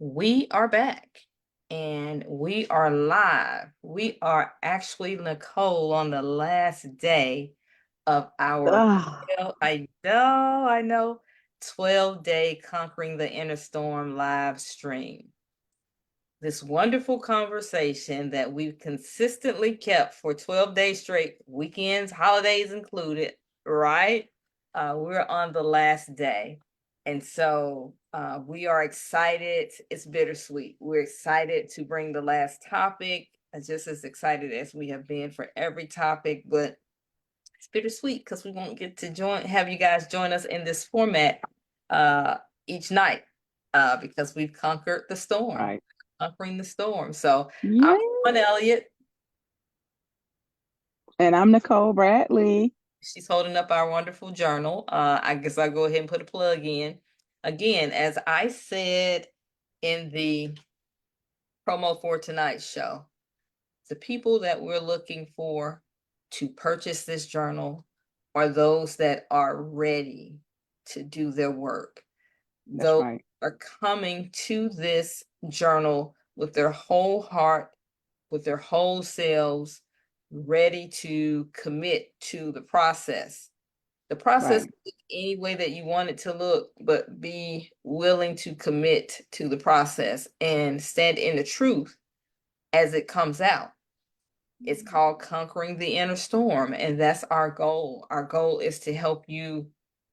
We are back and we are live. We are actually, Nicole, on the last day of our, Ah, I know, 12-day Conquering the Inner Storm live stream. This wonderful conversation that we've consistently kept for 12 days straight, weekends, holidays included, right? We're on the last day. And so we are excited. It's bittersweet. We're excited to bring the last topic, just as excited as we have been for every topic, but it's bittersweet because we won't get to have you guys join us in this format uh, each night because we've conquered the storm, right. conquering the storm. So I'm Yeah. Sean Elliott. And I'm Nicole Bradley. She's holding up our wonderful journal. I guess I'll go ahead and put a plug in. Again, as I said in the promo for tonight's show, the people that we're looking for to purchase this journal are those that are ready to do their work. That's Those right. are coming to this journal with their whole heart, with their whole selves, ready to commit to the process. The process Right. any way that you want it to look, but be willing to commit to the process and stand in the truth as it comes out. It's called Conquering the Inner Storm, and that's our goal. Our goal is to help you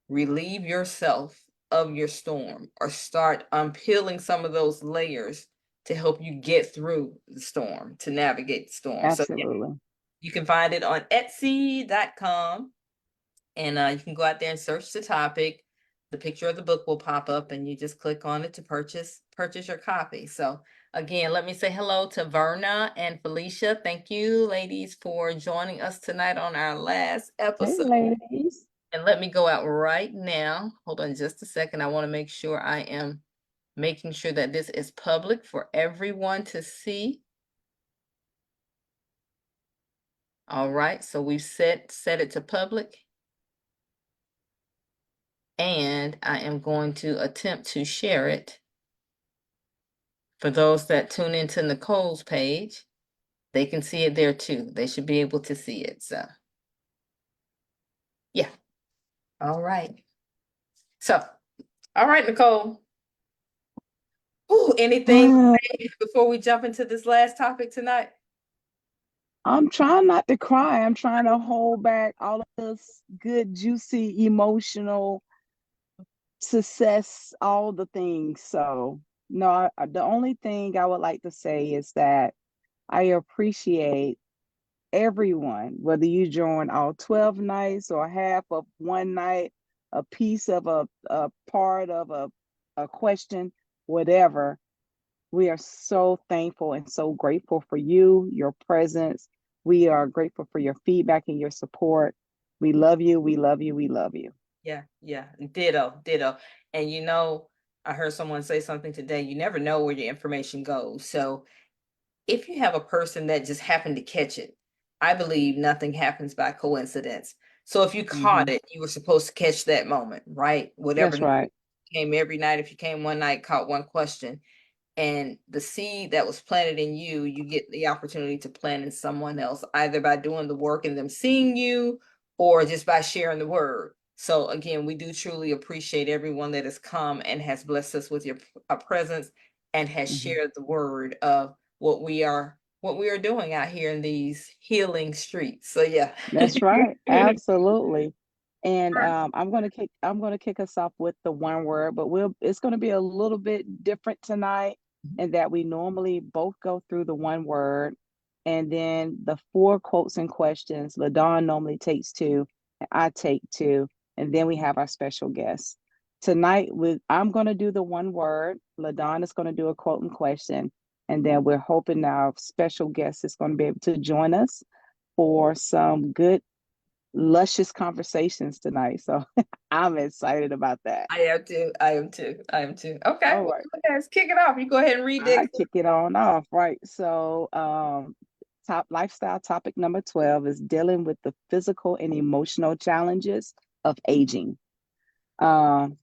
relieve yourself of your storm or start unpeeling some of those layers to help you get through the storm, to navigate the storm. So yeah, Absolutely. you can find it on Etsy.com, and you can go out there and search the topic. The picture of the book will pop up and you just click on it to purchase your copy. So again, let me say hello to Verna and Felicia. Thank you, ladies, for joining us tonight on our last Hey, episode. ladies. And let me go out right now. Hold on just a second. I want to make sure I am making sure that this is public for everyone to see. All right, so we've set it to public. And I am going to attempt to share it. For those that tune into Nicole's page, they can see it there too. They should be able to see it. So, yeah. All right. So, all right, Nicole. Ooh, anything Ah, before we jump into this last topic tonight? I'm trying not to cry. I'm trying to hold back all of this good, juicy, emotional success, all the things. So, no, the only thing I would like to say is that I appreciate everyone, whether you join all 12 nights or half of one night, a piece of a part of a question, whatever. We are so thankful and so grateful for you, your presence. We are grateful for your feedback and your support. We love you. We love you. We love you. Yeah, yeah. Ditto, ditto. And I heard someone say something today. You never know where your information goes. So if you have a person that just happened to catch it, I believe nothing happens by coincidence. So if you caught Hmm. it, you were supposed to catch that moment, right? Whatever That's right. came every night. If you came one night, caught one question, and the seed that was planted in you, you get the opportunity to plant in someone else, either by doing the work and them seeing you or just by sharing the word. So again, we do truly appreciate everyone that has come and has blessed us with your presence and has Hmm. shared the word of what we are doing out here in these healing streets. So yeah. That's right. Absolutely. And I'm gonna kick us off with the one word, but it's gonna be a little bit different tonight in that we normally both go through the one word and then the four quotes and questions. LaDon normally takes two, and I take two, and then we have our special guest. Tonight I'm gonna do the one word, LaDon is gonna do a quote and question, and then we're hoping our special guest is going to be able to join us for some good, luscious conversations tonight. So I'm excited about that. I am too. I am too. I am too. Okay. All Well, right. let's kick it off. You go ahead and read I that. kick it on off. Right. So, top lifestyle topic number 12 is dealing with the physical and emotional challenges of aging. Um,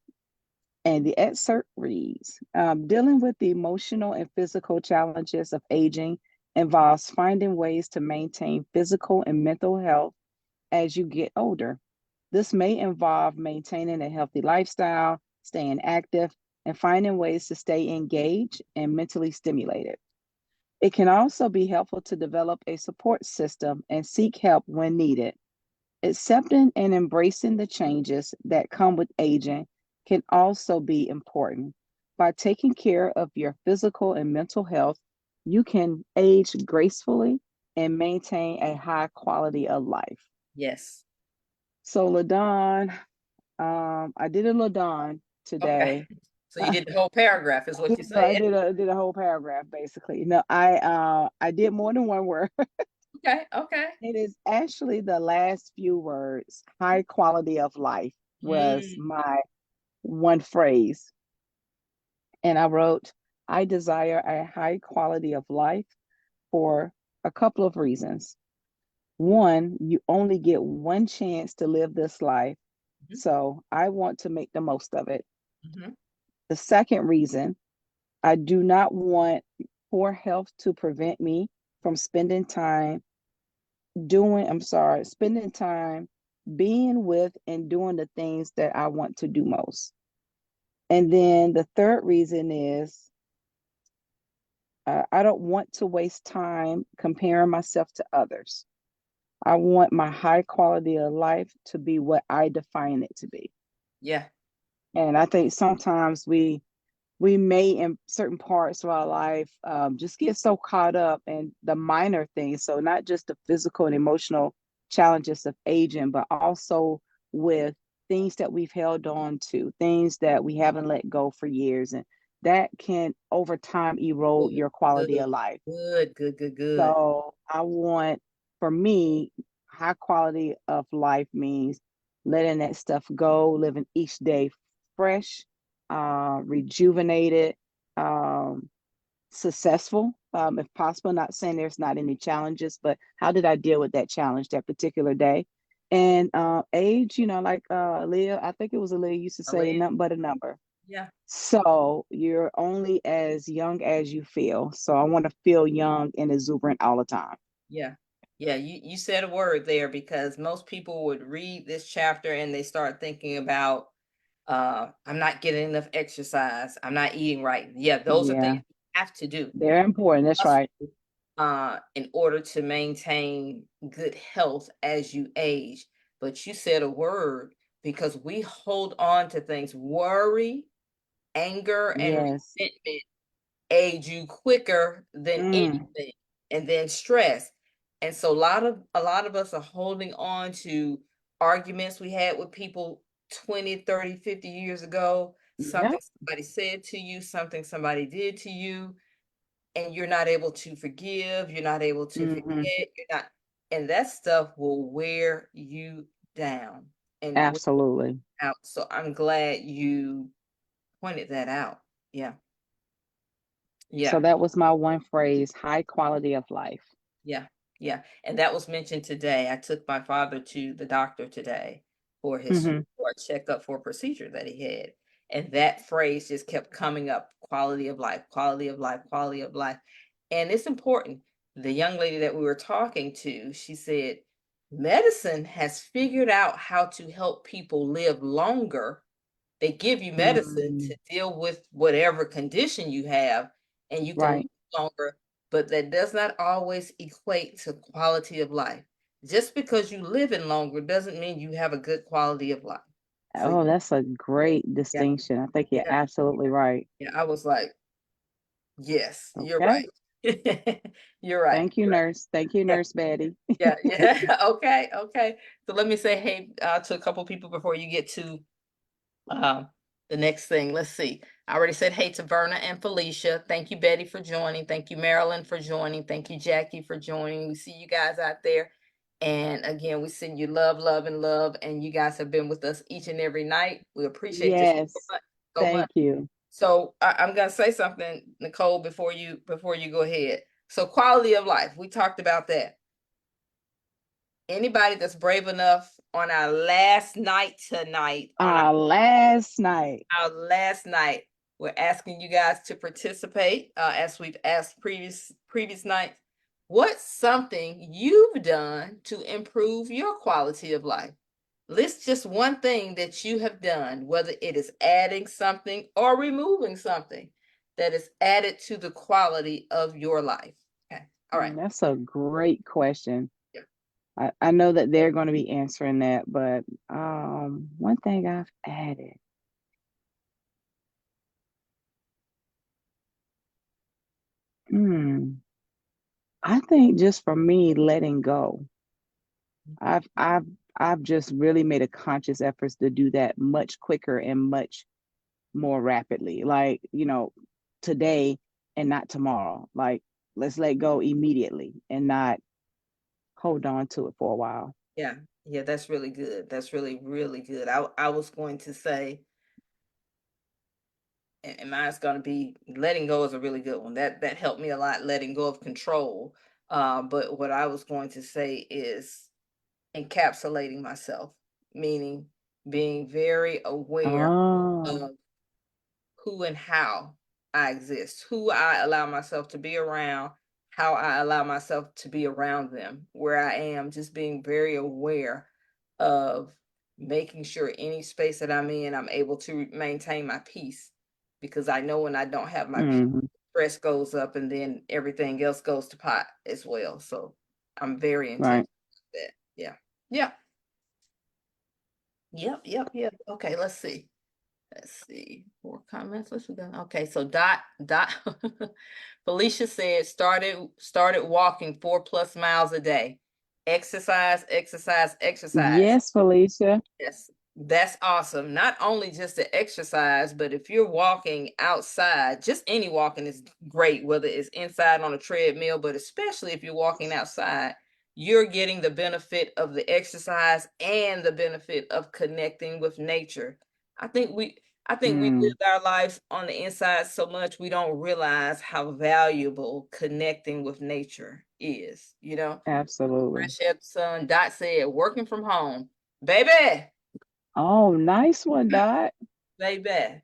And the excerpt reads, dealing with the emotional and physical challenges of aging involves finding ways to maintain physical and mental health as you get older. This may involve maintaining a healthy lifestyle, staying active, and finding ways to stay engaged and mentally stimulated. It can also be helpful to develop a support system and seek help when needed. Accepting and embracing the changes that come with aging can also be important. By taking care of your physical and mental health, you can age gracefully and maintain a high quality of life. Yes. So, LaDon, I did a LaDon Okay. today. So you did the whole paragraph, is I what did, you I said. did a did a whole paragraph basically. No, I did more than one word. Okay. Okay. It is actually the last few words. High quality of life was Mm, my one phrase. And I wrote, I desire a high quality of life for a couple of reasons. One, you only get one chance to live this life. mhm, So I want to make the most of it. mhm. The second reason, I do not want poor health to prevent me from spending time being with and doing the things that I want to do most. And then the third reason is I don't want to waste time comparing myself to others. I want my high quality of life to be what I define it to be. Yeah. And I think sometimes we may in certain parts of our life just get so caught up in the minor things, so not just the physical and emotional challenges of aging, but also with things that we've held on to, things that we haven't let go for years, and that can over time erode Good. your quality Good. of life. Good. Good. Good. Good. So I want, for me, high quality of life means letting that stuff go, living each day fresh, rejuvenated, um, successful, if possible. Not saying there's not any challenges, but how did I deal with that challenge that particular day? And age, like Leah, I think it was Leah used to say, Aaliyah. nothing but a number. Yeah. So you're only as young as you feel. So I want to feel young and exuberant all the time. Yeah. Yeah. You said a word there because most people would read this chapter and they start thinking about I'm not getting enough exercise. I'm not eating right. Yeah, those are things Yeah, you have to do. they're important. That's Must right. do, in order to maintain good health as you age. But you said a word because we hold on to things. Worry, anger, and Yes. resentment age you quicker than Mm, anything, and then stress. And so a lot of us are holding on to arguments we had with people 20, 30, 50 years ago, something yep. somebody said to you, something somebody did to you, and you're not able to forgive, you're not able to forget, Hmm. you're not, and that stuff will wear you down and wear Absolutely. you out. So I'm glad you pointed that out. Yeah. So Yeah. that was my one phrase, high quality of life. Yeah, yeah, and that was mentioned today. I took my father to the doctor today Hmm. for a checkup for a procedure that he had, and that phrase just kept coming up: quality of life, quality of life, quality of life, and it's important. The young lady that we were talking to, she said, medicine has figured out how to help people live longer. They give you medicine Mm, to deal with whatever condition you have, and you can live right. longer, but that does not always equate to quality of life. Just because you live in longer doesn't mean you have a good quality of life. So Oh, that's a great yeah, distinction. I think you're yeah, absolutely right. yeah. I was like, yes, you're Okay. right. You're right. Thank you, You're right. nurse. Thank you, Yeah, Nurse Betty. yeah, yeah. Okay, okay. So let me say hey to a couple people before you get to Um, the next thing, let's see. I already said hey to Verna and Felicia. Thank you, Betty, for joining. Thank you, Marilyn, for joining. Thank you, Jackie, for joining. We see you guys out there. And again, we send you love, love, and love. And you guys have been with us each and every night. We appreciate you so Yes. much, so much. Thank you. So I'm gonna say something, Nicole, before you go ahead. So quality of life, we talked about that. Anybody that's brave enough on our last night tonight, on Last night. our last night, we're asking you guys to participate, as we've asked previous nights. What's something you've done to improve your quality of life? List just one thing that you have done, whether it is adding something or removing something that is added to the quality of your life. Okay. All right. That's a great question. Yeah. I know that they're going to be answering that, but one thing I've added. Hmm. I think just for me, letting go. I've I've I've just really made a conscious effort to do that much quicker and much more rapidly. Like, today and not tomorrow. Like, let's let go immediately and not hold on to it for a while. Yeah. Yeah, that's really good. That's really, really good. I was going to say, and mine's gonna be letting go is a really good one. That helped me a lot, letting go of control. But what I was going to say is encapsulating myself, meaning being very aware Oh. of who and how I exist, who I allow myself to be around, how I allow myself to be around them, where I am, just being very aware of making sure any space that I'm in, I'm able to maintain my peace. Because I know when I don't have my peace, Hmm. stress goes up and then everything else goes to pot as well. So I'm very intentional Right. with that. Yeah. Yeah. Yep. Okay, let's see. Let's see. More comments. Let's go. Okay, so Dot Felicia said started walking 4+ miles a day. Exercise, exercise, exercise. Yes, Felicia. Yes, that's awesome. Not only just the exercise, but if you're walking outside, just any walking is great, whether it's inside on a treadmill, but especially if you're walking outside, you're getting the benefit of the exercise and the benefit of connecting with nature. I think we I think we Mm, live our lives on the inside so much we don't realize how valuable connecting with nature is, you know? absolutely. Fresh air, sun. Dot said, working from home. Baby, Oh, nice one, Dot. baby,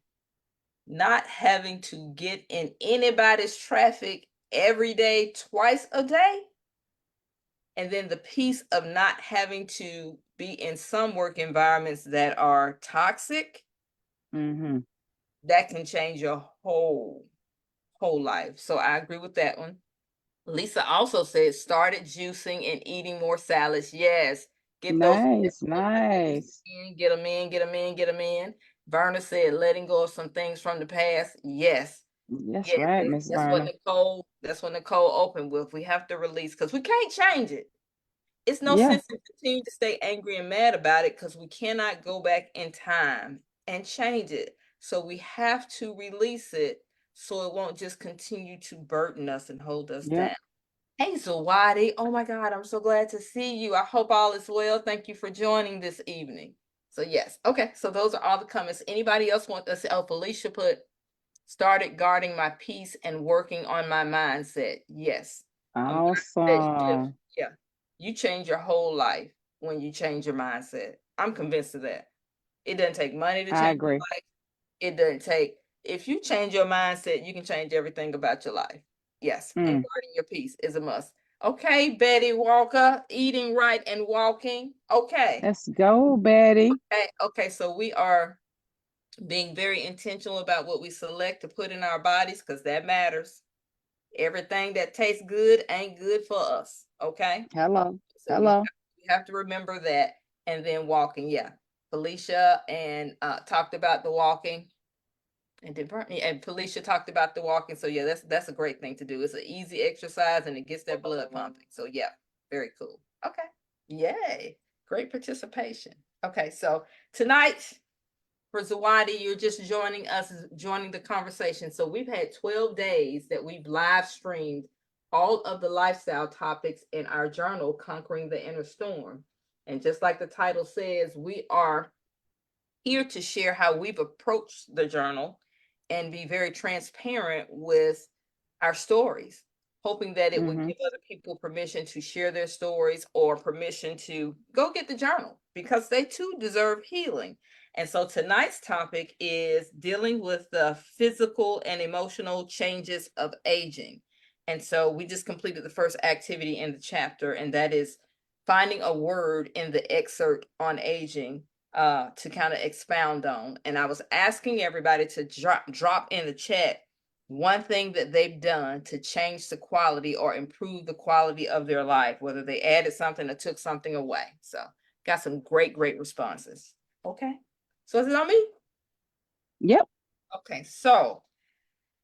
not having to get in anybody's traffic every day, twice a day, and then the piece of not having to be in some work environments that are toxic, Hmm. that can change your whole life. So I agree with that one. Lisa also said started juicing and eating more salads. Yes, get those Nice, vegetables nice. in, get them in, get them in, get them in. Verna said letting go of some things from the past. Yes, That's yes, right, Miss that's what Verna. Nicole. That's what Nicole opened with. We have to release because we can't change it. It's no Yeah, sense in continuing to stay angry and mad about it because we cannot go back in time and change it. So we have to release it so it won't just continue to burden us and hold us yep. down. Hey, Zawadi. Oh my God, I'm so glad to see you. I hope all is well. Thank you for joining this evening. So yes, okay. So those are all the comments. Anybody else want to say? Oh, Felicia put started guarding my peace and working on my mindset. Yes, a mindset shift. Awesome. Yeah, you change your whole life when you change your mindset. I'm convinced of that. It doesn't take money to I change agree. your life. It doesn't take, if you change your mindset, you can change everything about your life. Yes, and Mm, guarding your peace is a must. Okay, Betty Walker, eating right and walking. Okay. let's go, Betty. Okay, so we are being very intentional about what we select to put in our bodies because that matters. Everything that tastes good ain't good for us. Okay. Hello. So Hello. we have to remember that. And then walking. Yeah. Felicia and talked about the walking. And then and Felicia talked about the walking. So yeah, that's a great thing to do. It's an easy exercise and it gets that blood pumping. So yeah, very cool. Okay. Yay. Great participation. Okay, so tonight for Zawadi, you're just joining us, joining the conversation. So we've had 12 days that we've live streamed all of the lifestyle topics in our journal, Conquering the Inner Storm. And just like the title says, we are here to share how we've approached the journal and be very transparent with our stories. hoping that it would Mm-hmm. give other people permission to share their stories or permission to go get the journal because they too deserve healing. And so tonight's topic is dealing with the physical and emotional changes of aging. And so we just completed the first activity in the chapter, and that is finding a word in the excerpt on aging to kind of expound on. And I was asking everybody to drop in the chat one thing that they've done to change the quality or improve the quality of their life, whether they added something or took something away. So got some great responses. Okay. So is it on me? Yep. Okay. So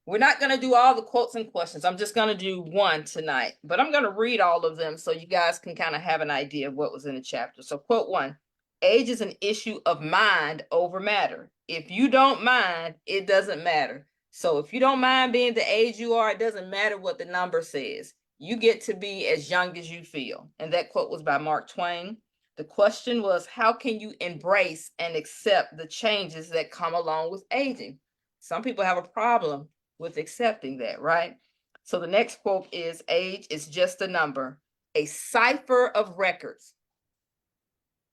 we're not going to do all the quotes and questions. I'm just going to do one tonight, but I'm going to read all of them so you guys can kind of have an idea of what was in the chapter. So, quote one: age is an issue of mind over matter. If you don't mind, it doesn't matter. So, if you don't mind being the age you are, it doesn't matter what the number says. You get to be as young as you feel. And that quote was by Mark Twain. The question was, how can you embrace and accept the changes that come along with aging? Some people have a problem with accepting that, right? So the next quote is, age is just a number, a cipher of records,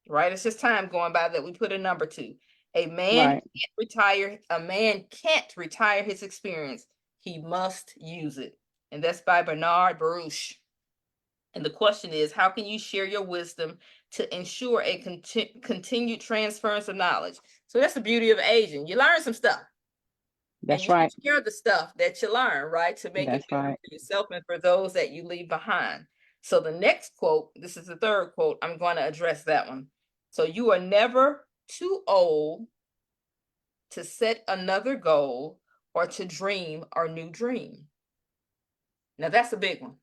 right? It's just time going by that we put a number to. Right. A man can't retire his experience. He must use it. And that's by Bernard Baruch. And the question is, how can you share your wisdom to ensure a continued transference of knowledge? So that's the beauty of aging. You learn some stuff. And That's you right. share the stuff that you learn, right? To make it That's better right. for yourself and for those that you leave behind. So the next quote, this is the third quote, I'm going to address that one. So you are never too old to set another goal or to dream a new dream. Now that's a big one.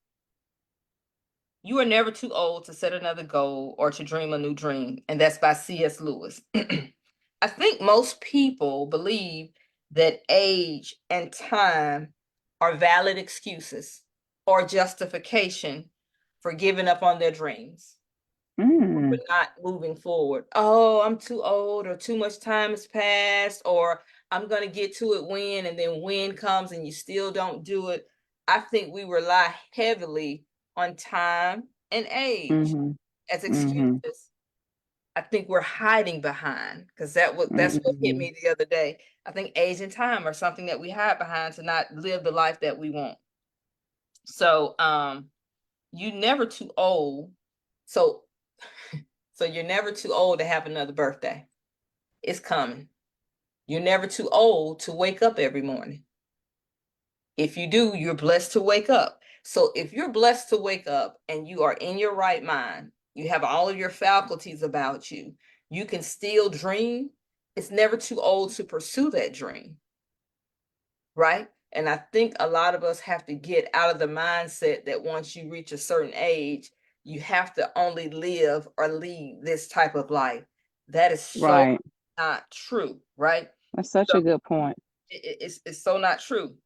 You are never too old to set another goal or to dream a new dream. And that's by C.S. Lewis. I think most people believe that age and time are valid excuses or justification for giving up on their dreams, for Mm. not moving forward. Oh, I'm too old, or too much time has passed, or I'm going to get to it when, and then when comes and you still don't do it. I think we rely heavily on time and age Mm-hmm. as Mm-hmm. excuses. I think we're hiding behind, because that's what hit Mm-hmm. me the other day. I think age and time are something that we hide behind to not live the life that we want. So you never too old. So so you're never too old to have another birthday. It's coming. You're never too old to wake up every morning. If you do, you're blessed to wake up. So if you're blessed to wake up and you are in your right mind, you have all of your faculties about you, you can still dream. It's never too old to pursue that dream, right? And I think a lot of us have to get out of the mindset that once you reach a certain age, you have to only live or lead this type of life. That is so Right. not true, right? That's such So a good point. it's so not true.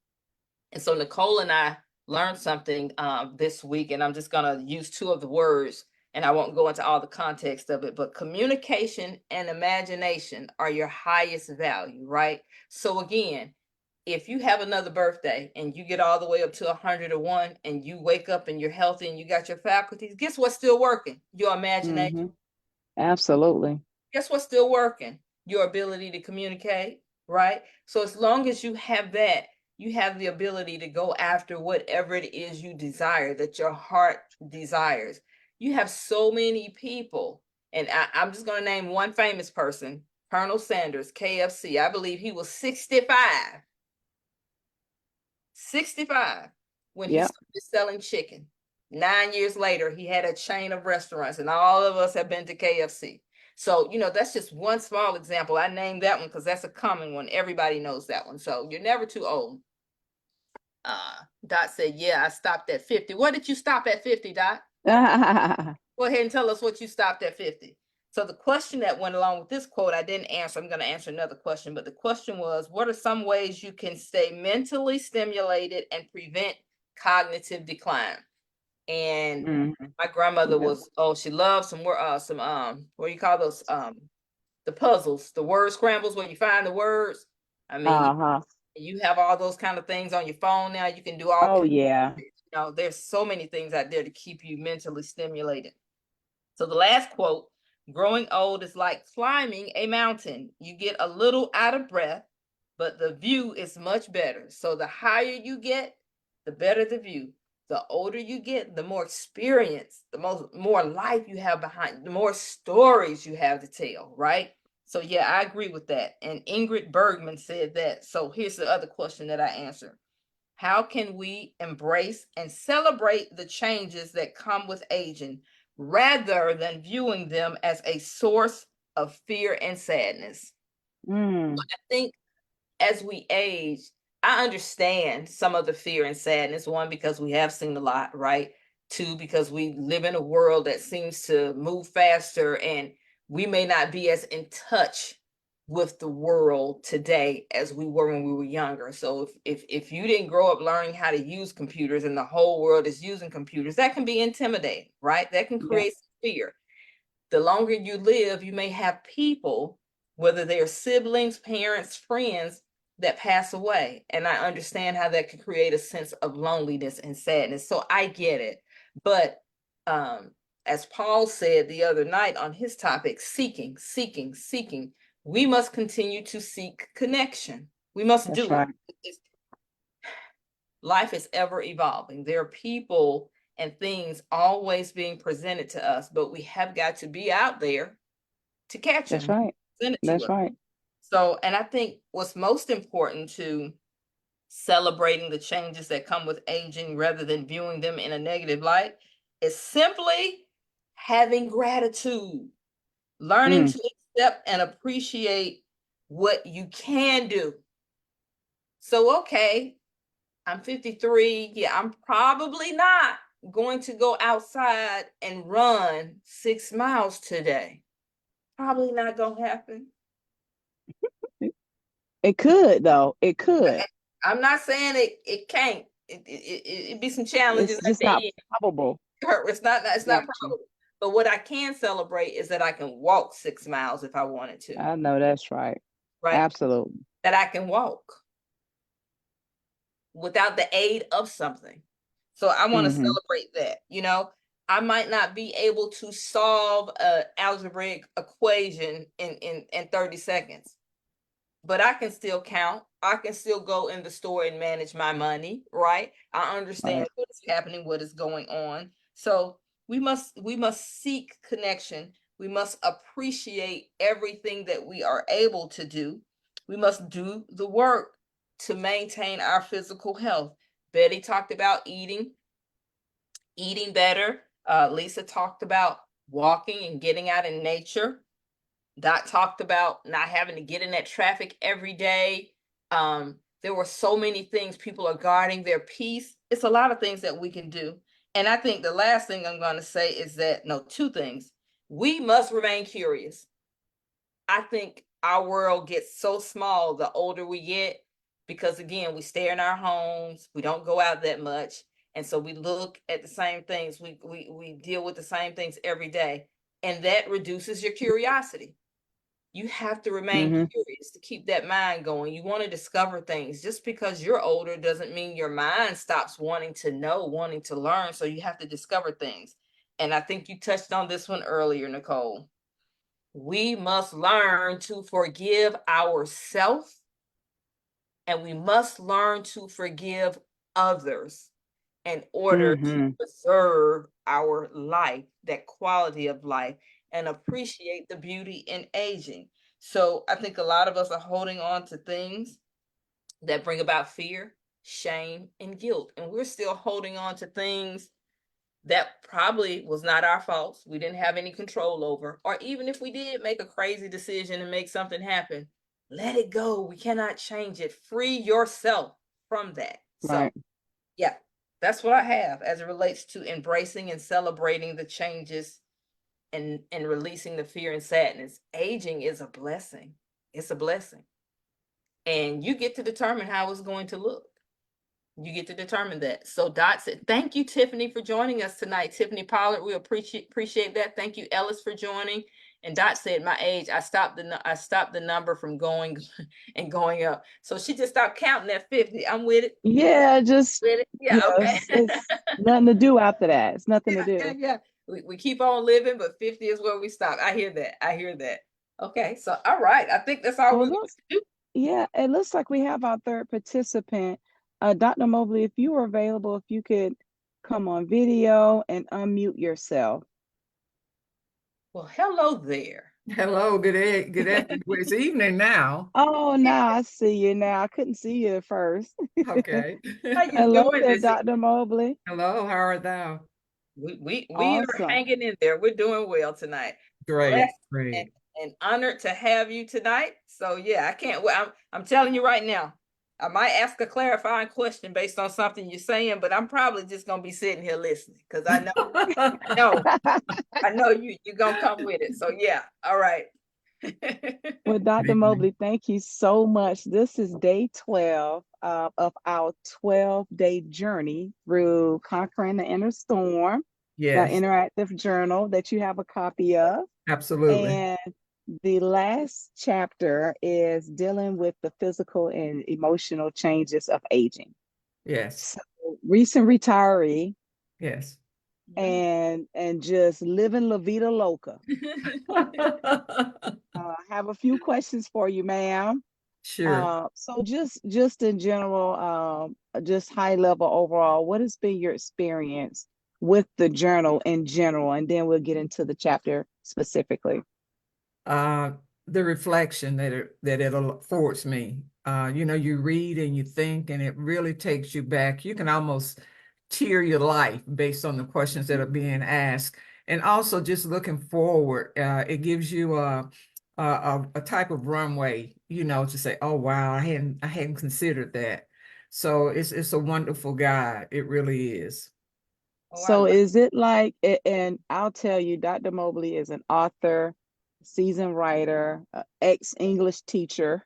And so Nicole and I learned something this week, and I'm just going to use two of the words, and I won't go into all the context of it, but communication and imagination are your highest value, right? So again, if you have another birthday and you get all the way up to 101 and you wake up and you're healthy and you got your faculties, guess what's still working? Your imagination. Mm-hmm. Absolutely. Guess what's still working? Your ability to communicate, right? So as long as you have that, you have the ability to go after whatever it is you desire, that your heart desires. You have so many people, and I'm just going to name one famous person, Colonel Sanders, KFC. I believe he was 65, 65 when he Yep. started selling chicken. 9 years later, he had a chain of restaurants, and all of us have been to KFC. So, that's just one small example. I named that one because that's a common one. Everybody knows that one. So you're never too old. Dot said, yeah, I stopped at 50. What did you stop at 50, Dot? Go ahead and tell us what you stopped at 50. So the question that went along with this quote, I didn't answer. I'm going to answer another question, but the question was, what are some ways you can stay mentally stimulated and prevent cognitive decline? And Mm-hmm. my grandmother Yeah. was, she loved some what do you call those? The puzzles, the word scrambles where you find the words. I mean, Uh-huh. you have all those kind of things on your phone now. You can do all Oh kinds. yeah. You know, there's so many things out there to keep you mentally stimulated. So the last quote, growing old is like climbing a mountain. You get a little out of breath, but the view is much better. So the higher you get, the better the view. The older you get, the more experience, the more life you have behind, the more stories you have to tell, right? So yeah, I agree with that. And Ingrid Bergman said that. So here's the other question that I answered. How can we embrace and celebrate the changes that come with aging rather than viewing them as a source of fear and sadness? Mm, I think as we age, I understand some of the fear and sadness. One, because we have seen a lot, right? Two, because we live in a world that seems to move faster and we may not be as in touch with the world today as we were when we were younger. So if you didn't grow up learning how to use computers and the whole world is using computers, that can be intimidating, right? That can yeah, create fear. The longer you live, you may have people, whether they're siblings, parents, friends, that pass away. And I understand how that can create a sense of loneliness and sadness. So I get it. But um, as Paul said the other night on his topic, seeking, seeking, seeking, we must continue to seek connection. We must that's do it. right. Life is ever evolving. There are people and things always being presented to us, but we have got to be out there to catch That's them, right. send it to That's us. right. So, and I think what's most important to celebrating the changes that come with aging rather than viewing them in a negative light is simply having gratitude, learning Mm, to accept and appreciate what you can do. So, okay, I'm 53. Yeah, I'm probably not going to go outside and run 6 miles today. Probably not going to happen. it could though. It could. I'm not saying it can't. It be some challenges It's at just the not end. probable. It's not Got you. probable. But what I can celebrate is that I can walk 6 miles if I wanted to, I know that's right. right? Absolutely. That I can walk without the aid of something. So I want to Mm-hmm. celebrate that. You know, I might not be able to solve a algebraic equation in 30 seconds, but I can still count. I can still go in the store and manage my money, right? I understand Right. what is happening, what is going on. So we must seek connection. We must appreciate everything that we are able to do. We must do the work to maintain our physical health. Betty talked about eating better. Lisa talked about walking and getting out in nature. Dot talked about not having to get in that traffic every day. There were so many things. People are guarding their peace. It's a lot of things that we can do. And I think the last thing I'm going to say is that, no, two things. We must remain curious. I think our world gets so small the older we get because, again, we stay in our homes, we don't go out that much. And so we look at the same things, we deal with the same things every day. And that reduces your curiosity. You have to remain Mm-hmm. curious to keep that mind going. You want to discover things. Just because you're older doesn't mean your mind stops wanting to know, wanting to learn. So you have to discover things. And I think you touched on this one earlier, Nicole. We must learn to forgive ourselves and we must learn to forgive others in order to Mm-hmm. preserve our life, that quality of life, and appreciate the beauty in aging. So I think a lot of us are holding on to things that bring about fear, shame, and guilt. And we're still holding on to things that probably was not our fault. We didn't have any control over. Or even if we did make a crazy decision and make something happen, let it go. We cannot change it. Free yourself from that. So Right. yeah, that's what I have as it relates to embracing and celebrating the changes and releasing the fear and sadness. Aging is a blessing. It's a blessing. And you get to determine how it's going to look. You get to determine that. So Dot said, thank you, Tiffany, for joining us tonight. Tiffany Pollard, we appreciate that. Thank you, Ellis, for joining. And Dot said my age, I stopped the number from going and going up. So she just stopped counting at 50. I'm with it. Yeah, just With it. Yeah, okay. yes, it's nothing to do after that. It's nothing to Yeah, yeah, do. yeah. We keep on living, but 50 is where we stop. I hear that. I hear that. Okay, so all right. I think that's all Well, we're it going looks to do. yeah, it looks like we have our third participant. Dr. Mobley, if you were available, if you could come on video and unmute yourself. Well, hello there. Hello, good afternoon. Well, it's evening now. Oh, now I see you now. I couldn't see you at first. Okay. How you Hello doing there, this Dr. Mobley. Hello, how are thou? we are Awesome. hanging in there. We're doing well tonight. Great, Blessed and, great. and honored to have you tonight. So yeah, I can't wait. I'm telling you right now. I might ask a clarifying question based on something you're saying, but I'm probably just gonna be sitting here listening because know, I know you're gonna come with it. So yeah, all right. Well, Good Dr. evening. Mobley, thank you so much. This is day 12 of our 12-day journey through Conquering the Inner Storm, the Yes, interactive journal that you have a copy of. absolutely. And the last chapter is dealing with the physical and emotional changes of aging. Yes, So, recent retiree yes. and just living La Vida Loca. I have a few questions for you, ma'am. Sure. So just in general, just high level overall, what has been your experience with the journal in general? And then we'll get into the chapter specifically. uh, the reflection that it affords me. You read and you think, and it really takes you back. You can almost tier your life based on the questions that are being asked, and also just looking forward. It gives you a type of runway, to say, "Oh wow, I hadn't considered that." So it's a wonderful guide. It really is. Oh, I So love is it like, and I'll tell you, Dr. Mobley is an author, seasoned writer, ex-English teacher,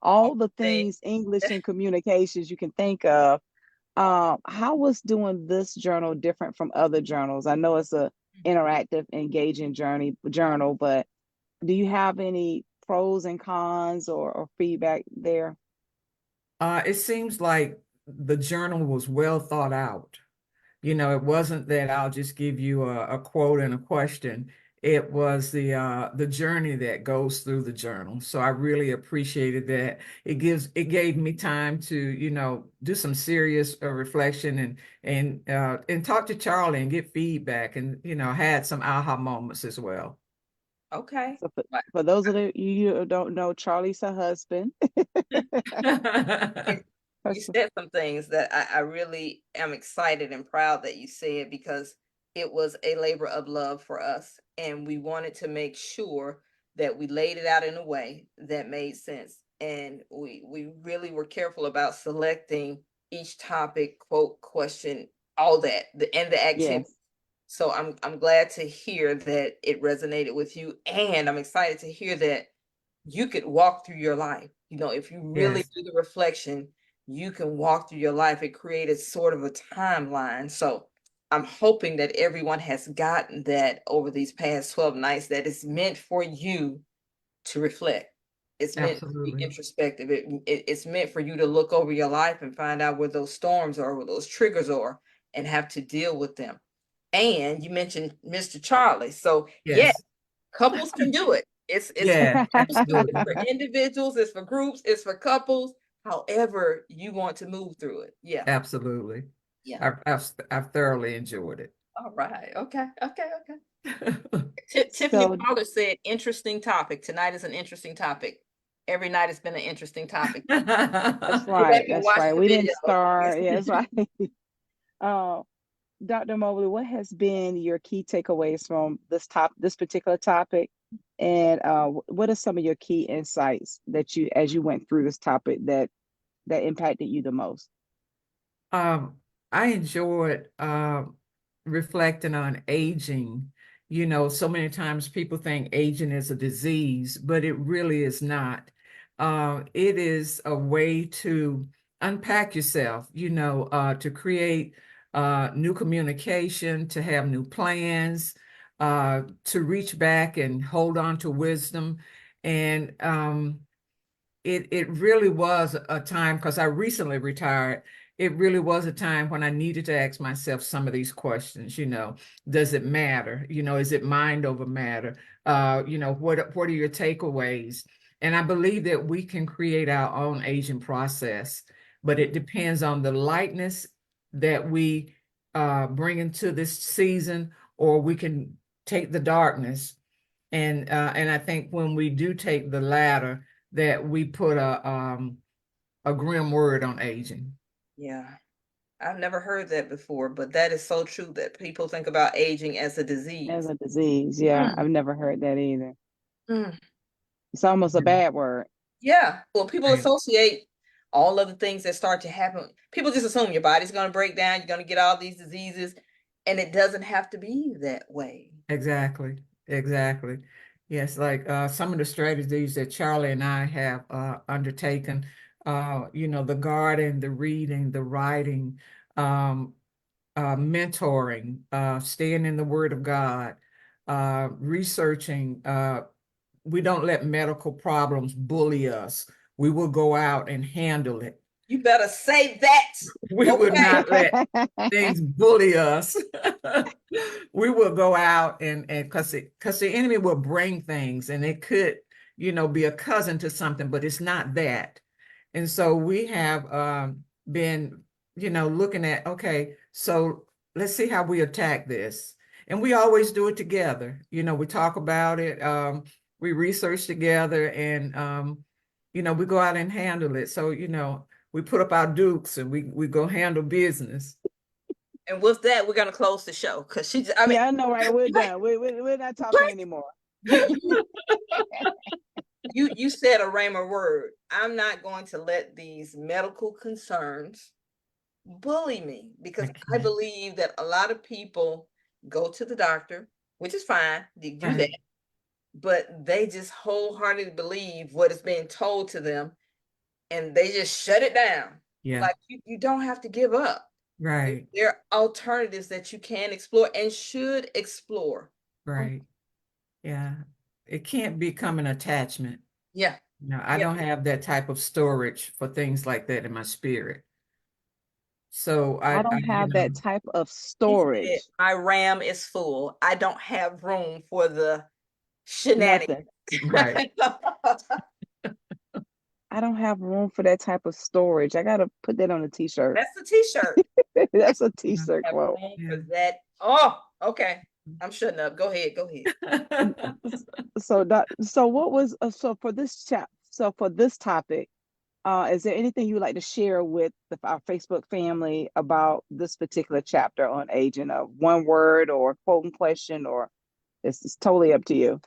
all all the things. things English and communications you can think of. How was doing this journal different from other journals? I know it's a interactive, engaging journal, but do you have any pros and cons or feedback there? It seems like the journal was well thought out. It wasn't that I'll just give you a quote and a question. It was the journey that goes through the journal. So I really appreciated that. It gave me time to, do some serious reflection and talk to Charlie and get feedback and, had some aha moments as well. Okay. So for those of you who don't know, Charlie's her husband. And you said some things that I really am excited and proud that you said because it was a labor of love for us. And we wanted to make sure that we laid it out in a way that made sense. And we really were careful about selecting each topic, quote, question, all that, and the activity. Yes, So I'm glad to hear that it resonated with you. And I'm excited to hear that you could walk through your life. If you really Yes, do the reflection, you can walk through your life. It created sort of a timeline. So I'm hoping that everyone has gotten that over these past 12 nights, that it's meant for you to reflect. It's meant to be absolutely. introspective. It's meant for you to look over your life and find out where those storms are, where those triggers are, and have to deal with them. And you mentioned Mr. Charlie. So yeah, Yes. couples can do it. It's for Yeah, couples too, it's for absolutely. individuals, it's for groups, it's for couples, however you want to move through it. Yeah. Absolutely. Yeah. I've thoroughly enjoyed it. All right. Okay. Okay. Okay. Tiffany so Pollard said, interesting topic. Tonight is an interesting topic. Every night has been an interesting topic. that's Go back right. and That's watch right. the We didn't video. start. Yeah, that's right. Uh, Dr. Mobley, what has been your key takeaways from this particular topic? And what are some of your key insights that as you went through this topic that impacted you the most? Um, I enjoyed reflecting on aging. So many times people think aging is a disease, but it really is not. It is a way to unpack yourself, to create new communication, to have new plans, to reach back and hold on to wisdom. And it really was a time, because I recently retired. It really was a time when I needed to ask myself some of these questions. Does it matter? Is it mind over matter? What are your takeaways? And I believe that we can create our own aging process, but it depends on the lightness that we bring into this season, or we can take the darkness. And I think when we do take the latter, that we put a grim word on aging. Yeah. I've never heard that before, but that is so true that people think about aging as a As disease. a disease. Yeah, Mm, I've never heard that either. mm. It's almost a bad word. Yeah. Well, people Right. associate all of the things that start to happen. People just assume your body's going to break down, you're going to get all these diseases, and it doesn't have to be that way. Exactly. Exactly. Yes, like some of the strategies that Charlie and I have undertaken, the garden, the reading, the writing, um, mentoring, staying in the Word of God, researching. We don't let medical problems bully us. We will go out and handle it. You better say that. We will Okay. not let things bully us. We will go out and because the enemy will bring things, and it could, be a cousin to something, but it's not that. And so we have been, looking at, okay, so let's see how we attack this. And we always do it together. We talk about it, we research together, and we go out and handle it. So, we put up our dukes and we go handle business. And with that, we're going to close the show because I mean, Yeah, I know, right? We're done. We're not talking anymore. you, you said a rhema word. I'm not going to let these medical concerns bully me because I Okay. believe that a lot of people go to the doctor, which is fine, they do that, Right. but they just wholeheartedly believe what is being told to them and they just shut it down. Yeah. Like you don't have to give up. Right. There are alternatives that you can explore and should explore. Right. Yeah. It can't become an attachment. Yeah. No, I Yeah. don't have that type of storage for things like that in my spirit. So I don't have that type of He said, storage. my RAM is full. I don't have room for the shenanigans. Nothing. right. I don't have room for that type of storage. I gotta put that on a t-shirt. That's a t-shirt. That's a Yeah. t-shirt Have quote. room for Yeah. that. Oh, okay. I'm shutting up. Go ahead. Go ahead. So what was so for this chat? So for this topic, is there anything you would like to share with our Facebook family about this particular chapter on aging? One word or quote and question, or it's totally up to you.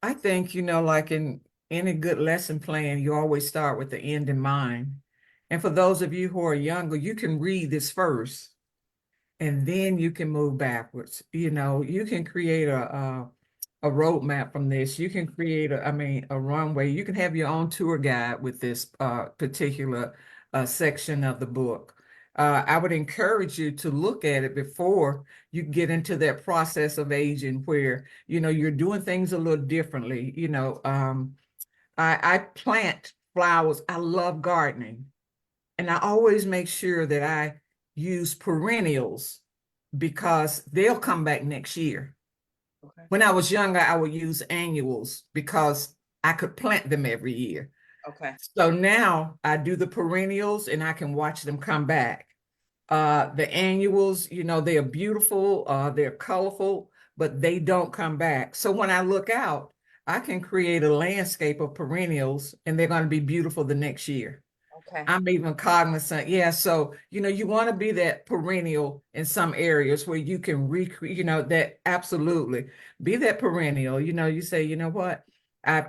I think, like in any good lesson plan, you always start with the end in mind. And for those of you who are younger, you can read this first and then you can move backwards. You can create a roadmap from this. You can create a runway. You can have your own tour guide with this particular section of the book. I would encourage you to look at it before you get into that process of aging where, you're doing things a little differently. I plant flowers. I love gardening. And I always make sure that I use perennials because they'll come back next year. Okay. When I was younger, I would use annuals because I could plant them every year. Okay. So now I do the perennials and I can watch them come back. The annuals, they are beautiful, they're colorful, but they don't come back. So when I look out, I can create a landscape of perennials and they're going to be beautiful the next year. Okay. I'm even cognizant. Yeah. So, you want to be that perennial in some areas where you can recreate, that absolutely be that perennial. You say, you know what? I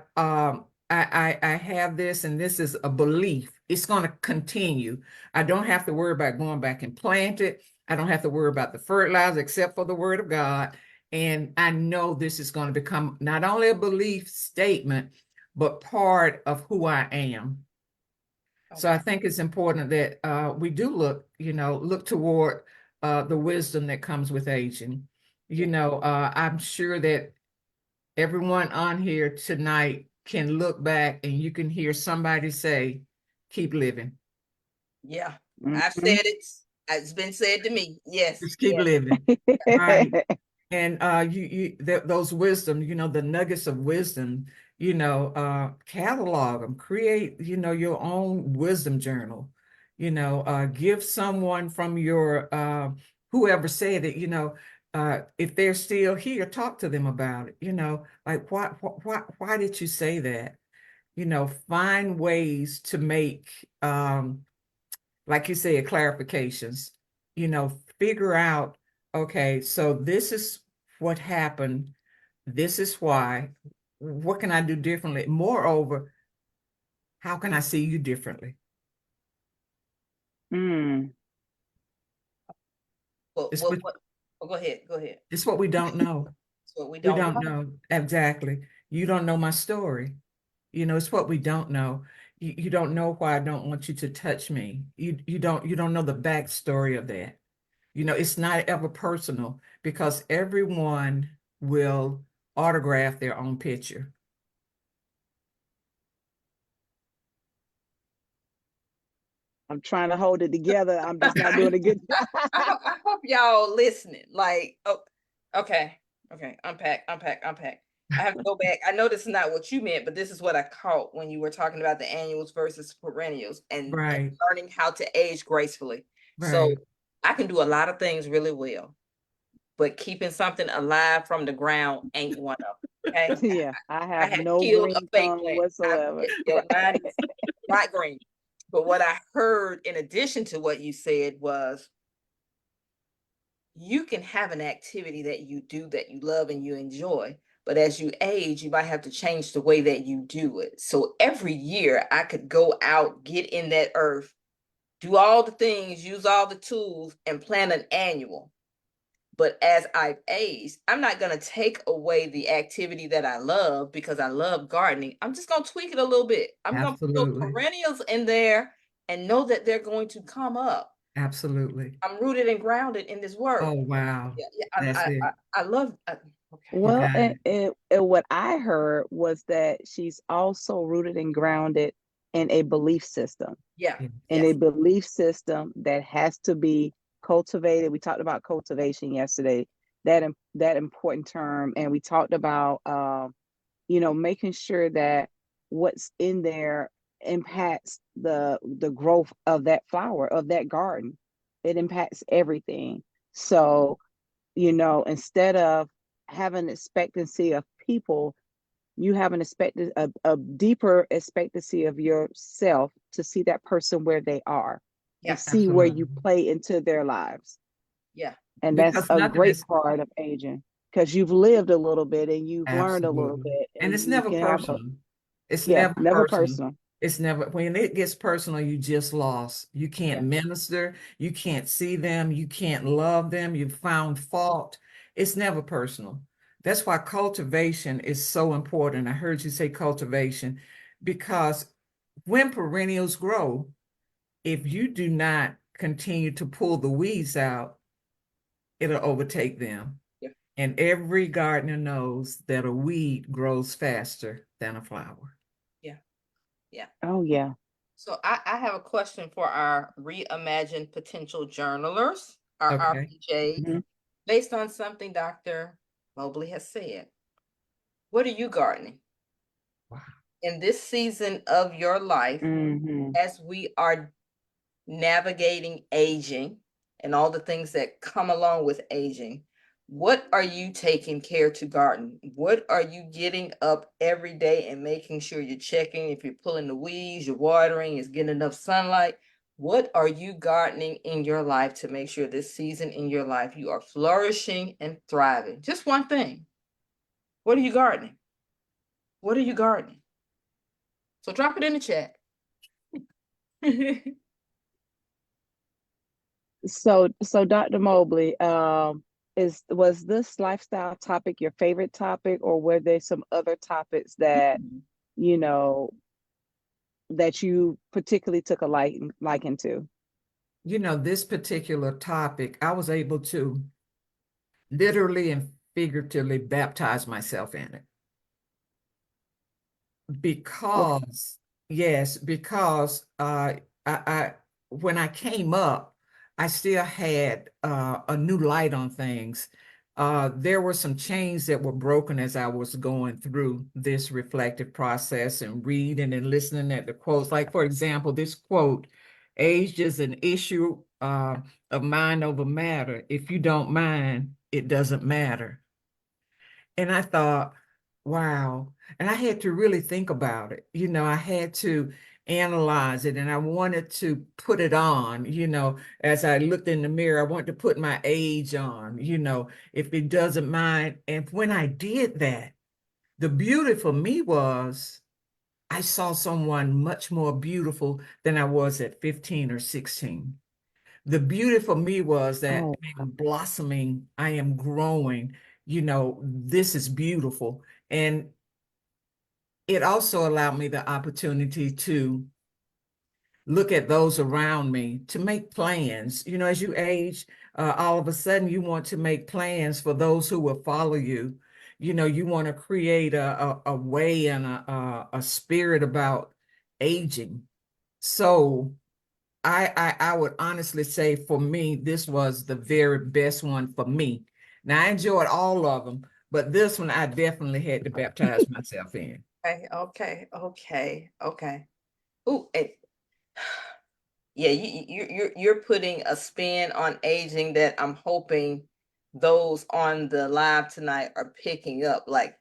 have this and this is a belief. It's going to continue. I don't have to worry about going back and plant it. I don't have to worry about the fertilizer except for the word of God. And I know this is going to become not only a belief statement, but part of who I am. So I Okay. think it's important that we do look toward the wisdom that comes with aging. You know, I'm sure that everyone on here tonight can look back and you can hear somebody say, keep living. Yeah, I've Mhm. said it. It's been said to me. Yes, Just keep yes. living. Right. And those wisdom, you know, the nuggets of wisdom, you know, catalog them, create, you know, your own wisdom journal, you know, give someone from your whoever said it, you know, if they're still here, talk to them about it, you know, like why did you say that? You know, find ways to make like you said, clarifications, you know, figure out, okay, so this is what happened. This is why. What can I do differently? Moreover, how can I see you differently? Mm. What, It's what, what what? Oh, go ahead. Go ahead. it's what we don't know. It's what we We don't don't know. know exactly. You don't know my story. You know, it's what we don't know. You don't know why I don't want you to touch me. You don't know the backstory of that. You know, it's not ever personal because everyone will autograph their own picture. I'm trying to hold it together. I'm just not doing a good job. I hope y'all listening. Like, oh, okay, okay, unpack. I have to go back. I know this is not what you meant, but this is what I caught when you were talking about the annuals versus perennials and Right, learning how to age gracefully. So right. I can do a lot of things really well, but keeping something alive from the ground ain't one of them. Okay. Yeah, I I have have no killed a green fake thumb plant. I, whatsoever. your mind is not green. But what I heard in addition to what you said was you can have an activity that you do that you love and you enjoy, but as you age, you might have to change the way that you do it. So every year I could go out, get in that earth, do all the things, use all the tools, and plan an annual. But as I've aged, I'm not going to take away the activity that I love because I love gardening. I'm just going to tweak it a little bit. I'm going to put those Absolutely. perennials in there and know that they're going to come up. Absolutely. I'm rooted and grounded in this Oh, work. wow. Yeah, That's it. I love. Okay. You Well, got it. and what I heard was that she's also rooted and grounded in a belief system, Yeah. Yeah. in a Yes. belief system that has to be cultivated. We talked about cultivation yesterday, that important term, and we talked about making sure that what's in there impacts the growth of that flower, of that garden. It impacts everything. So, instead of having expectancy of people, you have a deeper expectancy of yourself to see that person where they are and Yeah. see where Absolutely. you play into their lives. Yeah. And that's Because a nothing great is part of aging because you've lived a little bit and you've learned a little absolutely. bit And and it's you never can have a, personal. It's yeah, never never personal. personal. It's never, when it gets personal, you just lost. You can't Yeah. minister. You can't see them. You can't love them. You found fault. It's never personal. That's why cultivation is so important. I heard you say cultivation because when perennials grow, if you do not continue to pull the weeds out, it'll overtake them. Yeah. And every gardener knows that a weed grows faster than a flower. Yeah. Yeah. Oh yeah. So I have a question for our reimagined potential journalers, our Okay. RPJs, Hmm. based on something Dr. Mobley has said. What are you gardening Wow. in this season of your life Hmm. as we are navigating aging and all the things that come along with aging? What are you taking care to garden? What are you getting up every day and making sure you're checking if you're pulling the weeds, you're watering, is getting enough sunlight? What are you gardening in your life to make sure this season in your life you are flourishing and thriving? Just one thing. What are you gardening? What are you gardening? So drop it in the chat. So Dr. Mobley, was this lifestyle topic your favorite topic, or were there some other topics that you know that you particularly took a liking to? You know, this particular topic, I was able to literally and figuratively baptize myself in it. Okay. Because, yes, because I when I came up, I still had a new light on things. There were some chains that were broken as I was going through this reflective process and reading and listening at the quotes. Like, for example, this quote, age is an issue of mind over matter. If you don't mind, it doesn't matter. And I thought, wow. And I had to really think about it. I had to analyze it and I wanted to put it on, as I looked in the mirror, I wanted to put my age on, if it doesn't mind. And when I did that, the beauty for me was I saw someone much more beautiful than I was at 15 or 16. The beauty for me was that Oh, I am blossoming, I am growing, this is beautiful. And it also allowed me the opportunity to look at those around me, to make plans. As you age, all of a sudden you want to make plans for those who will follow you. You want to create a way and a spirit about aging. So I would honestly say for me, this was the very best one for me. Now I enjoyed all of them, but this one I definitely had to baptize myself in. Okay, okay, okay, okay. Ooh, yeah, you're putting a spin on aging that I'm hoping those on the live tonight are picking up. Like,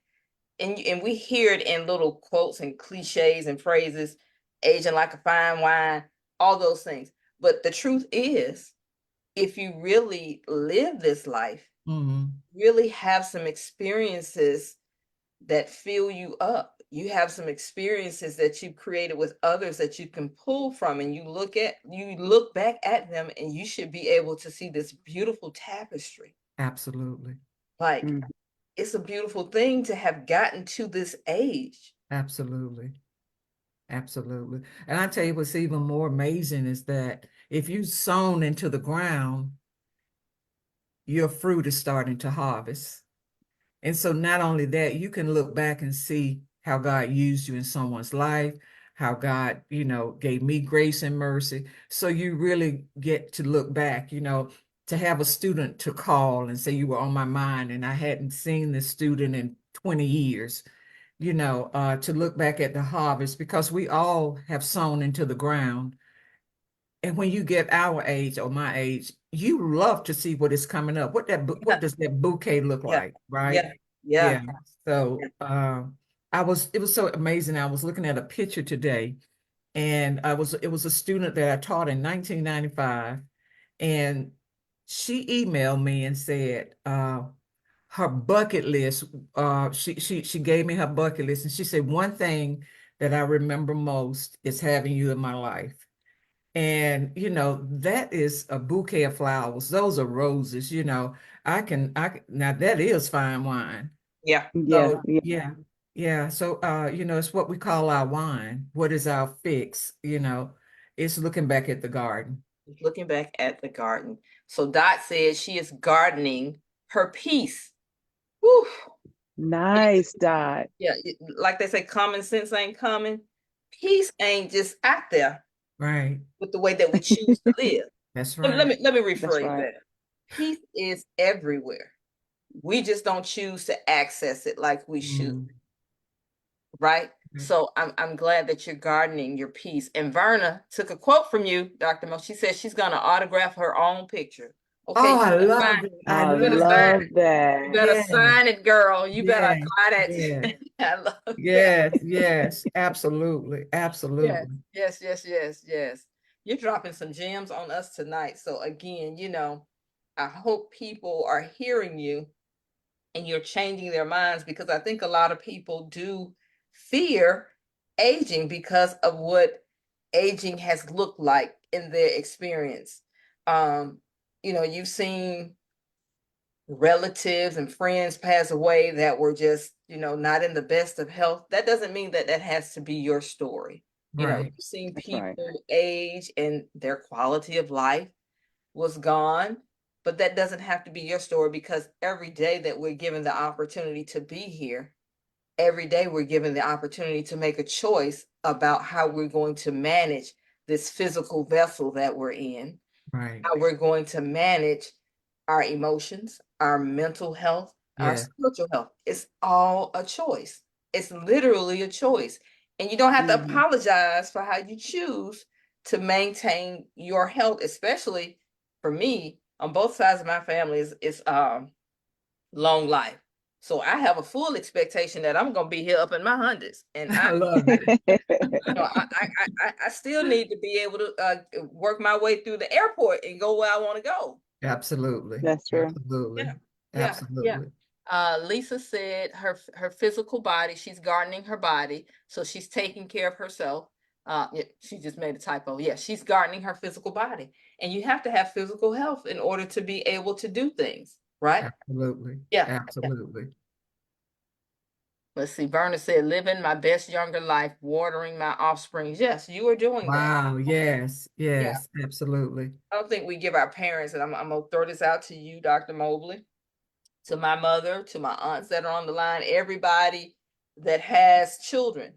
and we hear it in little quotes and cliches and phrases, aging like a fine wine, all those things. But the truth is, if you really live this life, Mhm. really have some experiences that fill you up. You have some experiences that you've created with others that you can pull from, and you look back at them, and you should be able to see this beautiful tapestry. Absolutely. Like, mm, it's a beautiful thing to have gotten to this age. Absolutely. Absolutely. And I tell you what's even more amazing is that if you sown into the ground, your fruit is starting to harvest. And so not only that, you can look back and see how God used you in someone's life, how God, gave me grace and mercy. So you really get to look back, to have a student to call and say you were on my mind and I hadn't seen this student in 20 years, to look back at the harvest because we all have sown into the ground. And when you get our age or my age, you love to see what is coming up. What Yeah, does that bouquet look yeah, like, right? yeah, yeah. Yeah. So it was so amazing. I was looking at a picture today, and it was a student that I taught in 1995, and she emailed me and said her bucket list. She gave me her bucket list, and she said one thing that I remember most is having you in my life. And that is a bouquet of flowers. Those are roses. Now that is fine wine. Yeah. yeah, So yeah. yeah. So it's what we call our wine. What is our fix? It's looking back at the garden. Looking back at the garden. So Dot says she is gardening her peace. Whew. Nice, Dot. Yeah, like they say, common sense ain't coming. Peace ain't just out there Right. with the way that we choose to live. That's Let me let right. me let me That's rephrase right. that. Peace is everywhere. We just don't choose to access it like we should, Mm. right? So I'm glad that you're gardening your peace. And Verna took a quote from you, Dr. Mo. She said she's gonna autograph her own picture. Okay, Oh, I love it. I I you better love sign love it. it. You that. better Yes. sign it, girl. You better Yes. apply Yes. that. I love that. Yes. Yes. Absolutely. Yes, Absolutely. yes, yes, yes, yes. You're dropping some gems on us tonight. So again, I hope people are hearing you and you're changing their minds, because I think a lot of people do fear aging because of what aging has looked like in their experience. Um, you've seen relatives and friends pass away that were just, not in the best of health. That doesn't mean that that has to be your story. Right. You've seen That's right. people age and their quality of life was gone. but that doesn't have to be your story, because every day that we're given the opportunity to be here, every day we're given the opportunity to make a choice about how we're going to manage this physical vessel that we're in, Right. how we're going to manage our emotions, our mental health, our Yeah. spiritual health. It's all a choice. It's literally a choice. And you don't have to Mhm. apologize for how you choose to maintain your health, especially for me, on both sides of my family is long life. So I have a full expectation that I'm gonna be here up in my hundreds. And I love it. I still need to be able to work my way through the airport and go where I want to go. Absolutely. That's true. Absolutely. Yeah, yeah, yeah. Absolutely. Lisa said her physical body, she's gardening her body, so she's taking care of herself. Yeah, she just made a typo. Yeah, she's gardening her physical body, and you have to have physical health in order to be able to do things, right? Absolutely. Yeah. Yeah. Absolutely. Let's see. Verna said, "Living my best younger life, watering my offspring." Yes, you are doing that. Wow. Yes. Yeah. Yes. Absolutely. I don't think we give our parents, and I'm gonna throw this out to you, Dr. Mobley, to my mother, to my aunts that are on the line, everybody that has children.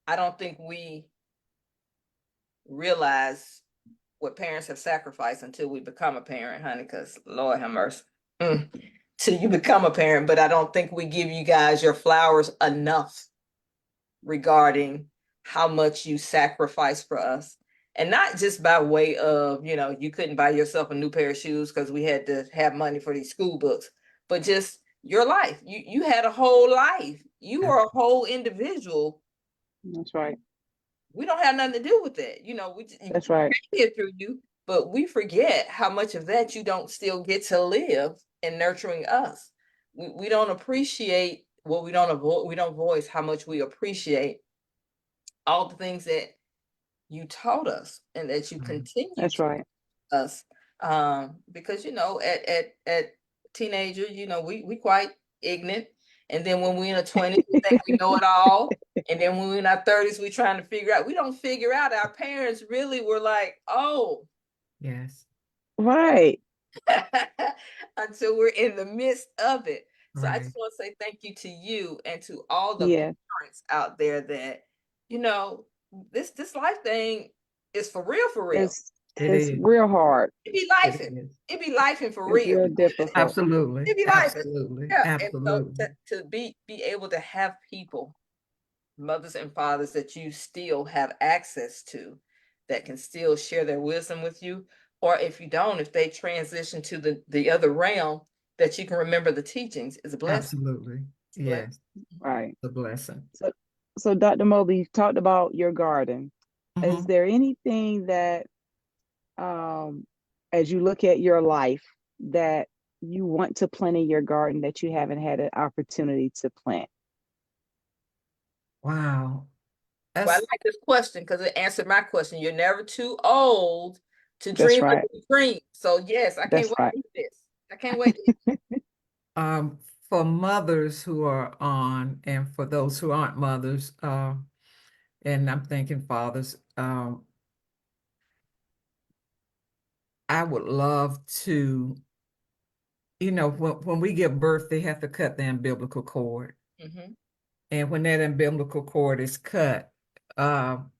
I don't think we realize what parents have sacrificed until we become a parent, honey, because Lord have mercy. Till you become a parent, but I don't think we give you guys your flowers enough regarding how much you sacrifice for us. And not just by way of, you couldn't buy yourself a new pair of shoes because we had to have money for these school books, but just your life. You had a whole life. You Ab- are a whole individual. That's right. We don't have nothing to do with it. We That's right. get through you, but we forget how much of that you don't still get to live in nurturing us. We don't appreciate, well, we don't voice how much we appreciate all the things that you taught us and that you Right. continue That's to right. us. Because at teenager, we quite ignorant. And then when we're in our 20s, we think we know it all. And then when we're in our 30s, we're trying to figure out. We don't figure out. Our parents really were like, oh, Yes. Right. until we're in the midst of it. So I Right. just want to say thank you to you and to all the Yeah. parents out there that, you know, this life thing is for real, for real. It's It it's is. real hard. It be It life. is. It be life and for It's real. real difficult. Absolutely. It be life. Absolutely. Yeah. And so Absolutely. to be able to have people, mothers and fathers that you still have access to, that can still share their wisdom with you, or if you don't, if they transition to the other realm, that you can remember the teachings, is a blessing. Absolutely. It's a blessing. Yes. Right. The blessing. So so Dr. Mobley, you talked about your garden. Is Mhm. there anything that um as you look at your life that you want to plant in your garden that you haven't had an opportunity to plant? Wow. Well, I That's like this question because it answered my question. You're never too old to That's dream a right. new dream. So yes, I can't That's wait right. to hear this. I can't wait to hear um for mothers who are on and for those who aren't mothers, and I'm thinking fathers, I would love to, when we give birth, they have to cut the umbilical cord. this. And when that umbilical cord is cut,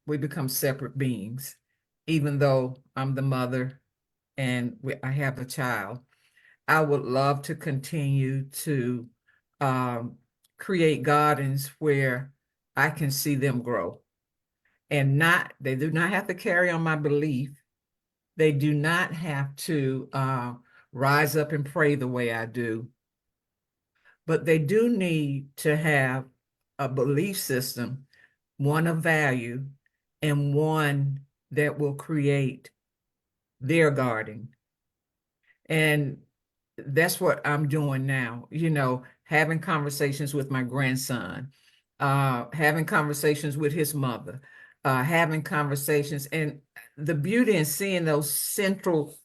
we become separate beings, even though I'm the mother and I have a child. I would love to continue to um, create gardens where I can see them grow. And they do not have to carry on my belief. They do not have to rise up and pray the way I do, but they do need to have a belief system, one of value, and one that will create their garden. And that's what I'm doing now, having conversations with my grandson, having conversations with his mother, having conversations, and the beauty in seeing those central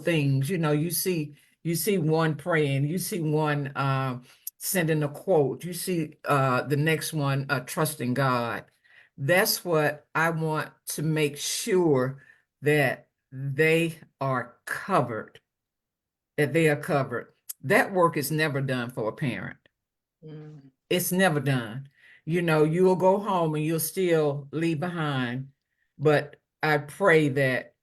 things. You see one praying, you see one sending a quote, you see the next one trusting God. That's what I want to make sure that they are covered that they are covered. That work is never done for a parent. Mm. It's never done. You know, you'll go home and you'll still leave behind. But I pray that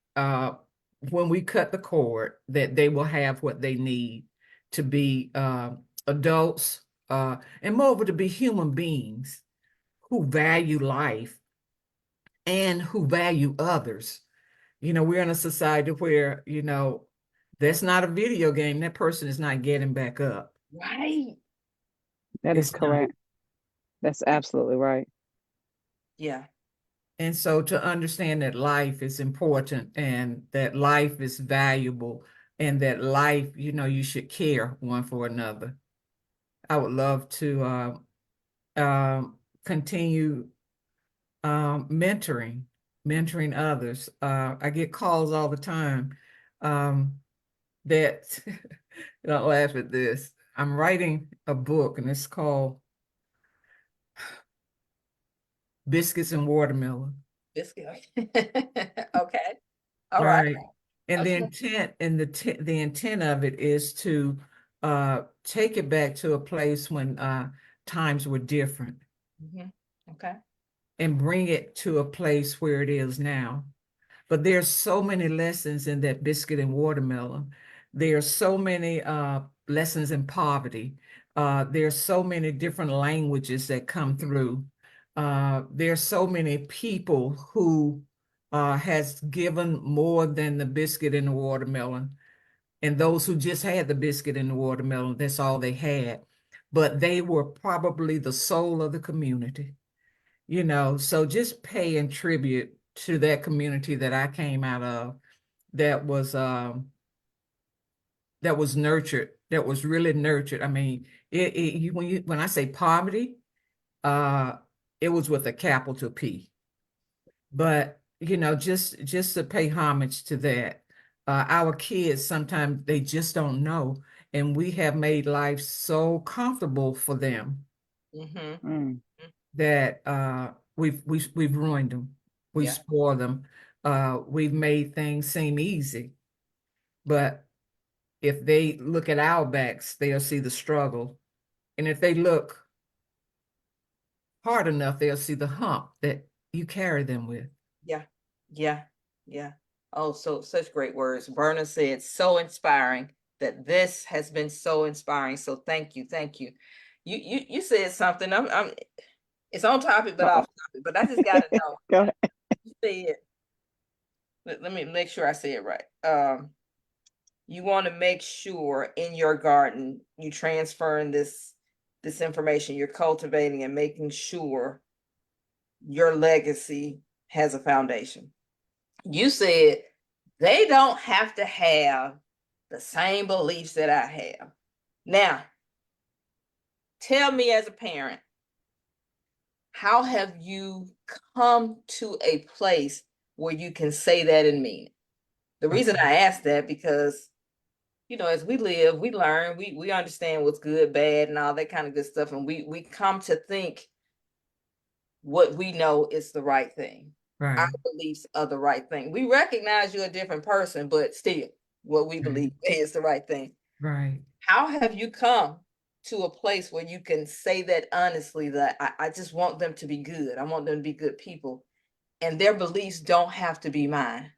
when we cut the cord, that they will have what they need to be adults, and moreover, to be human beings who value life and who value others. You know, we're in a society where, you know, that's not a video game. That person is not getting back up. Right. That is It's not. correct. That's absolutely right. Yeah. And so to understand that life is important and that life is valuable and that life, you know, you should care one for another. I would love to continue mentoring others. I get calls all the time that, don't laugh at this. I'm writing a book and it's called Biscuits and Watermelon. Biscuit. Okay. All right. Right. And the Okay. intent and the intent of it is to take it back to a place when times were different Mhm. Okay. and bring it to a place where it is now. But there's so many lessons in that biscuit and watermelon. There are so many lessons in poverty. There's so many different languages that come through. There's so many people who has given more than the biscuit and the watermelon. And those who just had the biscuit and the watermelon, that's all they had. But they were probably the soul of the community, you know. So just paying tribute to that community that I came out of, that was nurtured, that was really nurtured. I mean, when I say poverty, uh it was with a capital P. But you know, just to pay homage to that. Our kids sometimes they just don't know, and we have made life so comfortable for them Mm-hmm. Mm. that we've ruined them. We've Yeah. spoiled them. We've made things seem easy. But if they look at our backs, they'll see the struggle. And if they look hard enough, they'll see the hump that you carry them with. Yeah. Yeah. Yeah. Oh, so such great words. Berna said, so inspiring. That this has been so inspiring. So thank you. Thank you. You said something. I'm it's on topic, but Uh-oh. off topic. But I just gotta know. Go ahead. You said, let me make sure I say it right. You want to make sure in your garden you transferring this information, you're cultivating and making sure your legacy has a foundation. You said they don't have to have the same beliefs that I have. Now, tell me as a parent, how have you come to a place where you can say that and mean it? The reason Okay. I ask that because as we live, we learn, we understand what's good, bad, and all that kind of good stuff, and we come to think what we know is the right thing. Our Right. beliefs are the right thing. We recognize you're a different person, but still, what we believe is the right thing. Right. How have you come to a place where you can say that honestly, that I just want them to be good. I want them to be good people, and their beliefs don't have to be mine.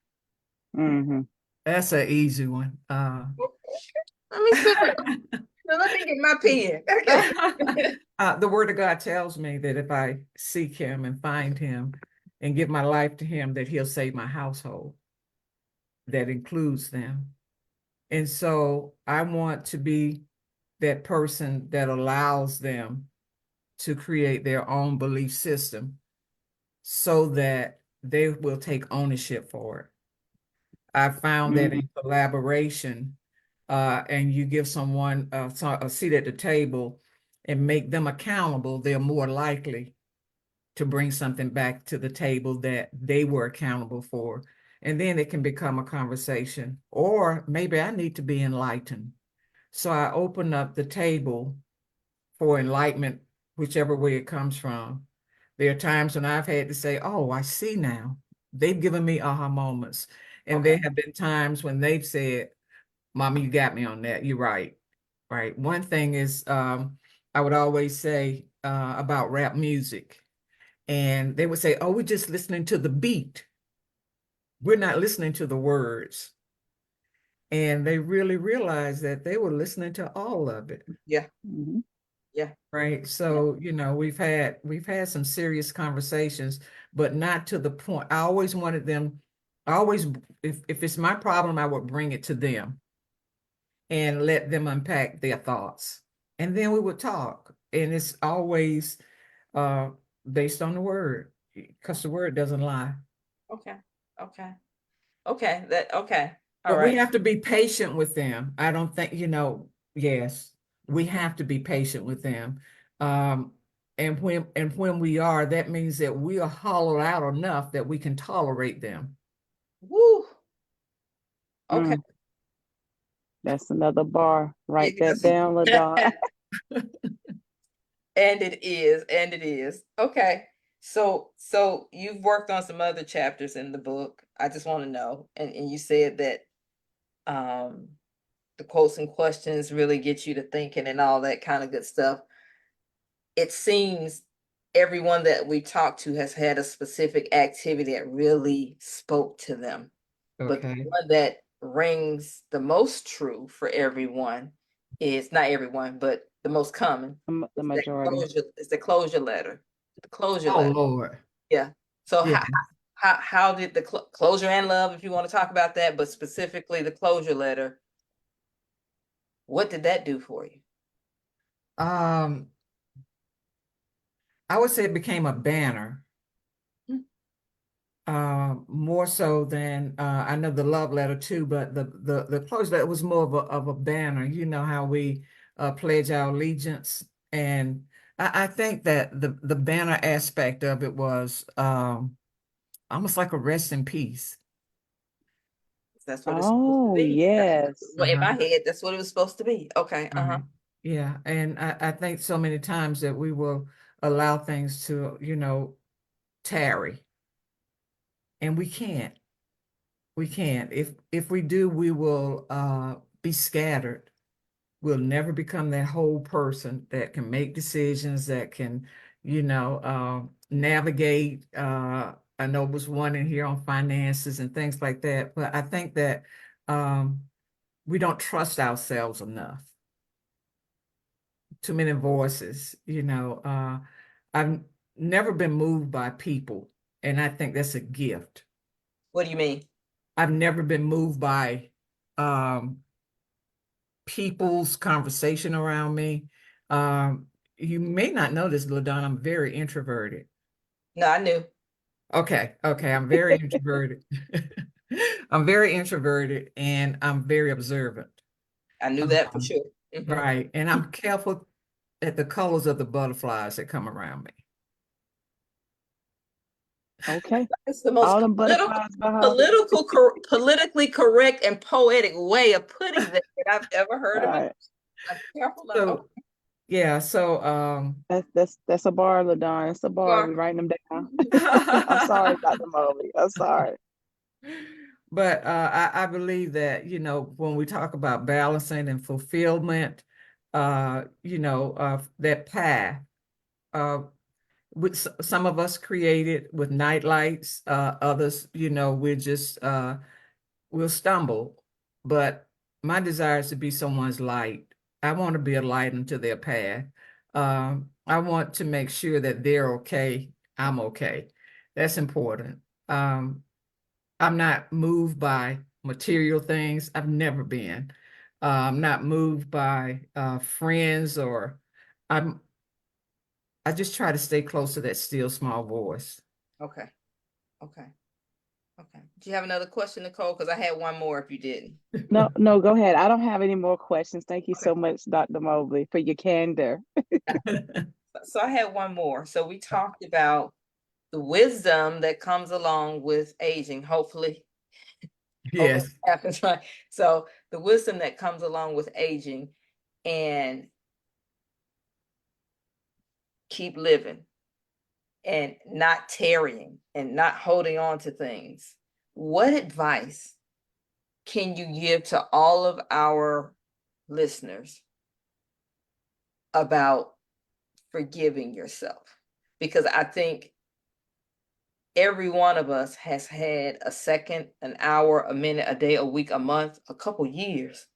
Mm-hmm. That's an easy one. Let me sit. Let me get my pen. Okay. The word of God tells me that if I seek him and find him and give my life to him, that he'll save my household. That includes them. And so I want to be that person that allows them to create their own belief system so that they will take ownership for it. I found that Mm-hmm. in collaboration, and you give someone a seat at the table and make them accountable, they're more likely to bring something back to the table that they were accountable for. And then it can become a conversation. Or maybe I need to be enlightened. So I open up the table for enlightenment, whichever way it comes from. There are times when I've had to say, oh, I see now. They've given me aha moments. And there Okay. have been times when they've said, Mama, you got me on that. You're right. Right. One thing is, I would always say about rap music, and they would say, "Oh, we're just listening to the beat. We're not listening to the words." And they really realized that they were listening to all of it. Yeah. Mhm. Yeah. Right. Yeah. So, we've had some serious conversations, but not to the point. I always wanted them, I always, if it's my problem, I would bring it to them and let them unpack their thoughts. And then we would talk. And it's always uh based on the word, because the word doesn't lie. Okay. Okay. Okay. That okay. All But we right. have to be patient with them. I don't think, yes, we have to be patient with them. Um, and when we are, that means that we are hollowed out enough that we can tolerate them. Woo. Okay. Mm, that's another bar. Write that Yes. down, LaDon. And it is, and it is. Okay. So you've worked on some other chapters in the book. I just want to know. And you said that um the quotes and questions really get you to thinking and all that kind of good stuff. It seems everyone that we talked to has had a specific activity that really spoke to them. But the Okay. one that rings the most true for everyone is not everyone, but the most common The is that majority. closure is the closure letter. The closure Oh letter. Lord. Yeah. So Yeah. how did the closure and love, if you want to talk about that, but specifically the closure letter, what did that do for you? Um, I would say it became a banner. Hmm. More so than I know the love letter too, but the close letter was more of a banner. You know how we pledge our allegiance, and I think that the banner aspect of it was almost like a rest in peace. That's what it's supposed to Oh, be. yes. Well, in Uh-huh. my head, that's what it was supposed to be. Okay. Uh-huh. Right. Yeah, and I think so many times that we will allow things to, tarry, and we can't. We can't. If we do, we will be scattered. We'll never become that whole person that can make decisions, that can, navigate. I know it was one in here on finances and things like that, but I think that um, we don't trust ourselves enough. Too many voices, I've never been moved by people, and I think that's a gift. What do you mean? I've never been moved by um, people's conversation around me. You may not know this, LaDon, I'm very introverted. No, I knew. Okay, I'm very introverted. I'm very introverted and I'm very observant. I knew that for Um, sure. Hmm. right. And I'm careful at the colors of the butterflies that come around me. Okay. It's the most All them butterflies behind me. politically correct and poetic way of putting that I've ever heard All in my right. life. I'm careful of. So Okay, yeah, so That's a bar, LaDon. It's a you bar. are. We writing them down. I'm sorry, Dr. Mobley. I'm sorry. but I believe that, when we talk about balancing and fulfillment, that path, uh, some of us created with night lights, others, we'll stumble. But my desire is to be someone's light. I want to be a light into their path. I want to make sure that they're okay. I'm okay. That's important. Um, I'm not moved by material things. I've never been. I'm not moved by friends, or I'm. I just try to stay close to that still small voice. Okay. Okay. Okay. Do you have another question, Nicole? Because I had one more if you didn't. No, no, go ahead. I don't have any more questions. Thank you Okay. so much, Dr. Mobley, for your candor. So I had one more. So we talked about the wisdom that comes along with aging. Hopefully Yes. it happens right. So the wisdom that comes along with aging and keep living and not tarrying and not holding on to things. What advice can you give to all of our listeners about forgiving yourself? Because I think every one of us has had a second, an hour, a minute, a day, a week, a month, a couple years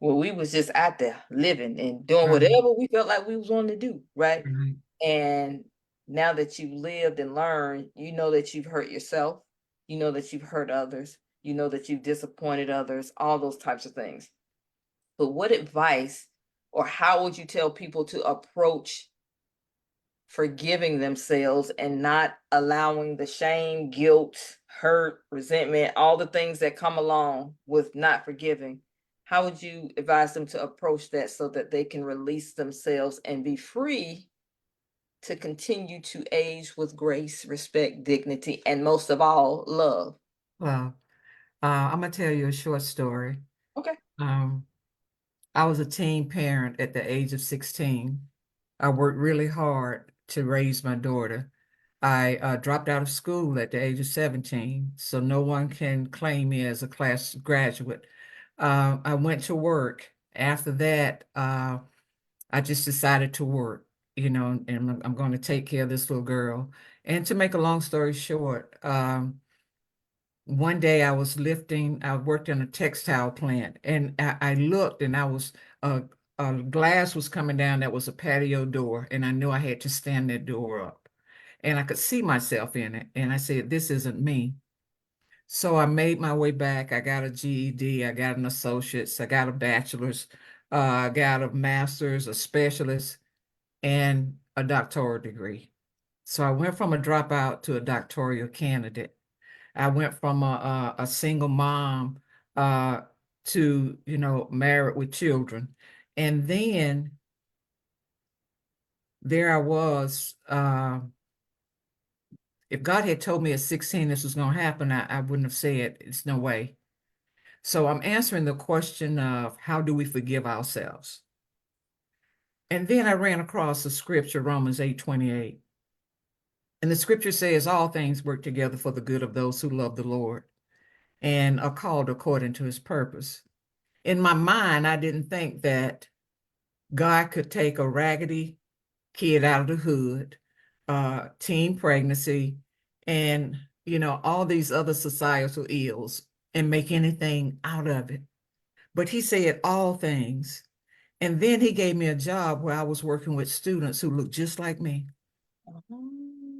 where we was just out there living and doing Right. whatever we felt like we was wanting to do, right? Right. And now that you've lived and learned, you know that you've hurt yourself, you know that you've hurt others, you know that you've disappointed others, all those types of things. But what advice or how would you tell people to approach forgiving themselves and not allowing the shame, guilt, hurt, resentment, all the things that come along with not forgiving? How would you advise them to approach that so that they can release themselves and be free to continue to age with grace, respect, dignity, and most of all, love? Well, I'm gonna tell you a short story. Okay. Um, I was a teen parent at the age of 16. I worked really hard to raise my daughter. I dropped out of school at the age of 17, so no one can claim me as a class graduate. I went to work. After that, I just decided to work, and I'm going to take care of this little girl. And to make a long story short, one day I worked in a textile plant, and I looked and a glass was coming down that was a patio door, and I knew I had to stand that door up. And I could see myself in it. And I said, this isn't me. So I made my way back. I got a GED, I got an associate's, I got a bachelor's, I got a master's, a specialist, and a doctoral degree. So I went from a dropout to a doctoral candidate. I went from a single mom uh, to, married with children. And then there I was. If God had told me at 16 this was going to happen, I wouldn't have said it's no way. So I'm answering the question of how do we forgive ourselves? And then I ran across the scripture, Romans 8:28. And the scripture says all things work together for the good of those who love the Lord and are called according to his purpose. In my mind, I didn't think that God could take a raggedy kid out of the hood, teen pregnancy, and all these other societal ills and make anything out of it. But he said all things. And then he gave me a job where I was working with students who looked just like me.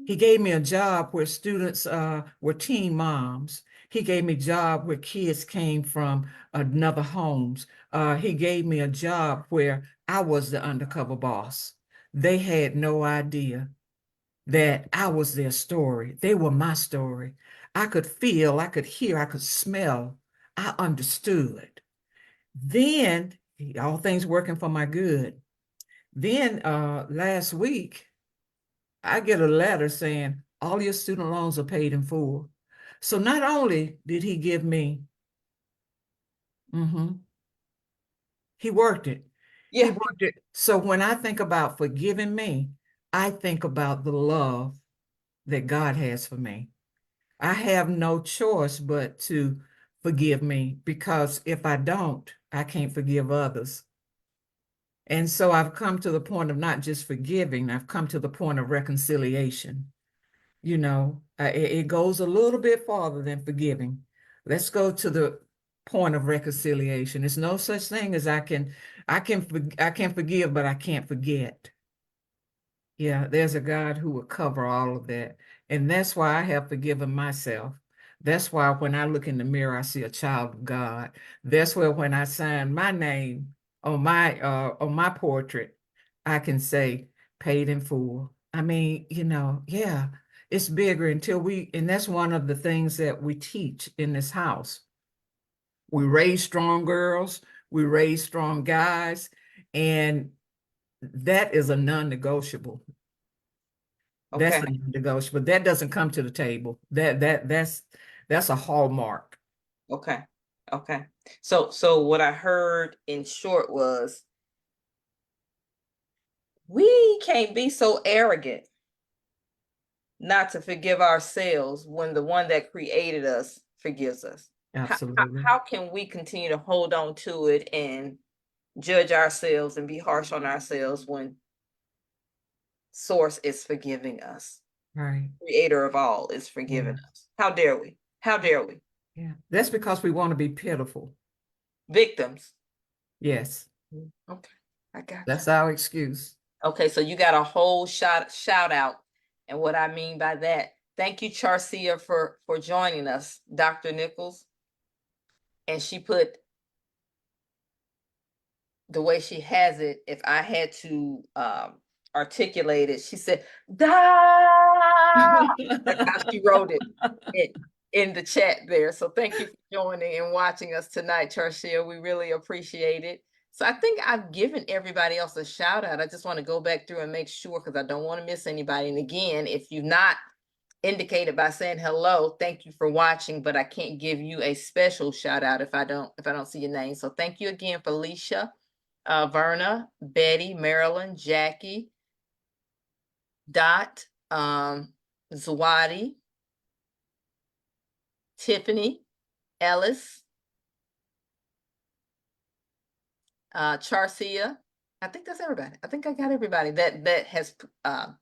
He gave me a job where students were teen moms. He gave me a job where kids came from another homes. He gave me a job where I was the undercover boss. They had no idea that I was their story. They were my story. I could feel, I could hear, I could smell. I understood. Then all things working for my good. Then last week, I get a letter saying all your student loans are paid in full. So not only did he give me, he worked it. He Yeah. worked it. So when I think about forgiving me, I think about the love that God has for me. I have no choice but to forgive me because if I don't, I can't forgive others. And so I've come to the point of not just forgiving, I've come to the point of reconciliation. It goes a little bit farther than forgiving. Let's go to the point of reconciliation. There's no such thing as I can forgive, but I can't forget. Yeah, there's a God who will cover all of that. And that's why I have forgiven myself. That's why when I look in the mirror, I see a child of God. That's where when I sign my name on my portrait, I can say paid in full. I mean, yeah, it's bigger and that's one of the things that we teach in this house. We raise strong girls, we raise strong guys, and that is a non-negotiable. That's Okay. a non-negotiable. That doesn't come to the table. That's a hallmark. Okay. Okay. So what I heard in short was we can't be so arrogant not to forgive ourselves when the one that created us forgives us. Absolutely. How can we continue to hold on to it and judge ourselves and be harsh on ourselves when Source is forgiving us? Right. Creator of all is forgiving Yeah. us. How dare we? How dare we? Yeah. That's because we want to be pitiful. Victims. Yes. Okay, I got That's our excuse. you. Okay, so you got a whole shout out. And what I mean by that, thank you, Charcia, for joining us, Dr. Nichols. And she put the way she has it, if I had to articulate it, she said, "Da." That's how she wrote it in the chat there. So thank you for joining and watching us tonight, Charcia. We really appreciate it. So I think I've given everybody else a shout out. I just want to go back through and make sure because I don't want to miss anybody. And again, if you've not indicated by saying hello, thank you for watching, but I can't give you a special shout out if I don't see your name. So thank you again, Felicia, Verna, Betty, Marilyn, Jackie, Dot, Zawadi, Tiffany, Ellis, Charcia. I think that's everybody. I think I got everybody that has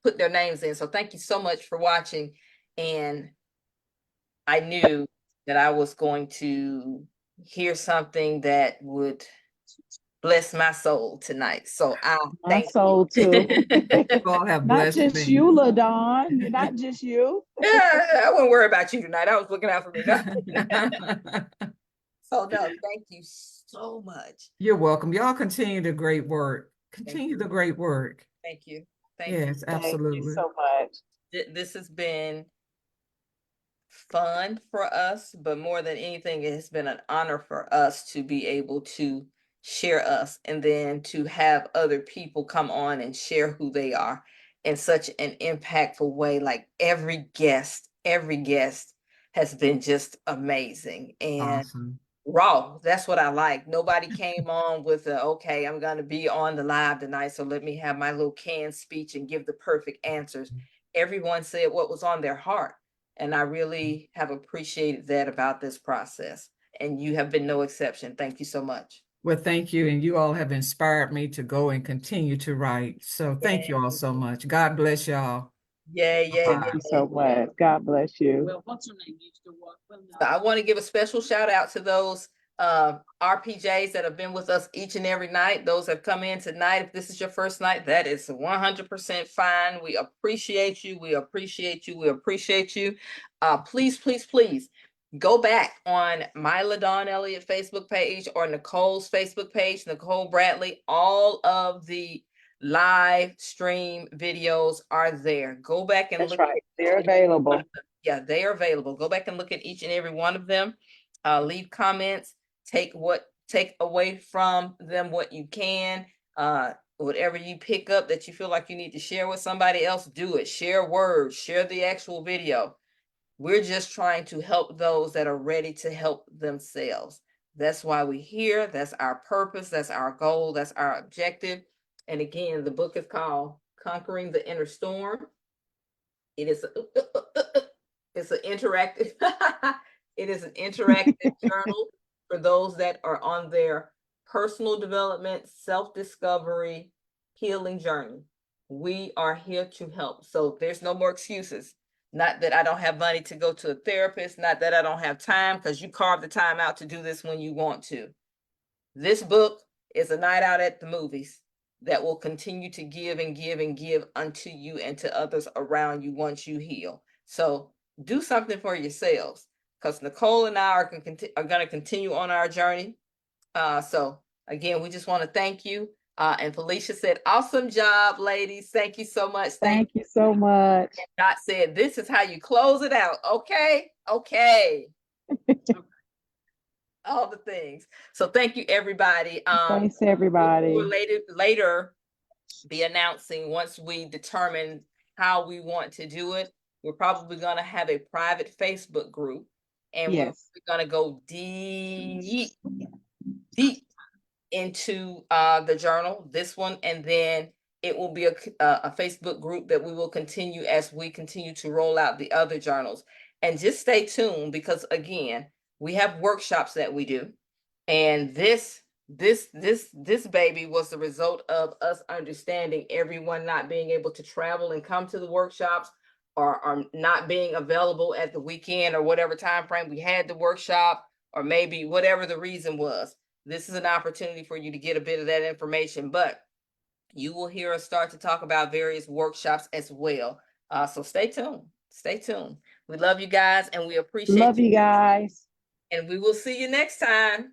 put their names in. So thank you so much for watching. And I knew that I was going to hear something that would bless my soul tonight. So I My thank soul too. You all have Not blessed just me. you, LaDon. Not just you. I wouldn't worry about you tonight. I was looking out for me. No. So no, thank you so much. You're welcome. Y'all continue the great work. Thank Continue you. the great work. Thank you. Thank you. Yes, Thank you absolutely. so much. This has been fun for us, but more than anything, it has been an honor for us to be able to share us and then to have other people come on and share who they are in such an impactful way. Like every guest has been just amazing and Awesome. raw. That's what I like. Nobody came on with a, okay, I'm going to be on the live tonight, so let me have my little canned speech and give the perfect answers. Everyone said what was on their heart. And I really have appreciated that about this process. And you have been no exception. Thank you so much. Well, thank you. And you all have inspired me to go and continue to write. So thank you all so much. God bless y'all. Yay, yay, Thank you so much. God bless you. well, what's her name? So I want to give a special shout out to those RPJs that have been with us each and every night. Those have come in tonight. If this is your first night, that is 100% fine. We appreciate you. We appreciate you. We appreciate you. Please, please, please go back on my LaDon Elliott Facebook page or Nicole's Facebook page, Nicole Bradley. All of the live stream videos are there. Go back and That's look. right. They're available. Yeah, they are available. Go back and look at each and every one of them. Leave comments. Take away from them what you can. Whatever you pick up that you feel like you need to share with somebody else, do it. Share words. Share the actual video. We're just trying to help those that are ready to help themselves. That's why we're here. That's our purpose. That's our goal. That's our objective. And again, the book is called Conquering the Inner Storm. It is it's an interactive it is an interactive journal for those that are on their personal development, self-discovery, healing journey. We are here to help. So there's no more excuses. Not that I don't have money to go to a therapist, not that I don't have time, because you carve the time out to do this when you want to. This book is a night out at the movies that will continue to give and give and give unto you and to others around you once you heal. So do something for yourselves, because Nicole and I are going to continue on our journey. So again, we just want to thank you. And Felicia said, awesome job, ladies. Thank you so much. Thank you so much. Dot said, this is how you close it out. Okay. Okay. All the things. So thank you, everybody. Thanks, everybody. We'll later be announcing once we determine how we want to do it. We're probably going to have a private Facebook group, and Yes. we're going to go deep into the journal, this one, and then it will be a Facebook group that we will continue as we continue to roll out the other journals. And just stay tuned, because again, we have workshops that we do. And this baby was the result of us understanding everyone not being able to travel and come to the workshops, or not being available at the weekend or whatever time frame we had the workshop, or maybe whatever the reason was. This is an opportunity for you to get a bit of that information, but you will hear us start to talk about various workshops as well. So stay tuned. Stay tuned. We love you guys and we appreciate Love you. you guys. And we will see you next time.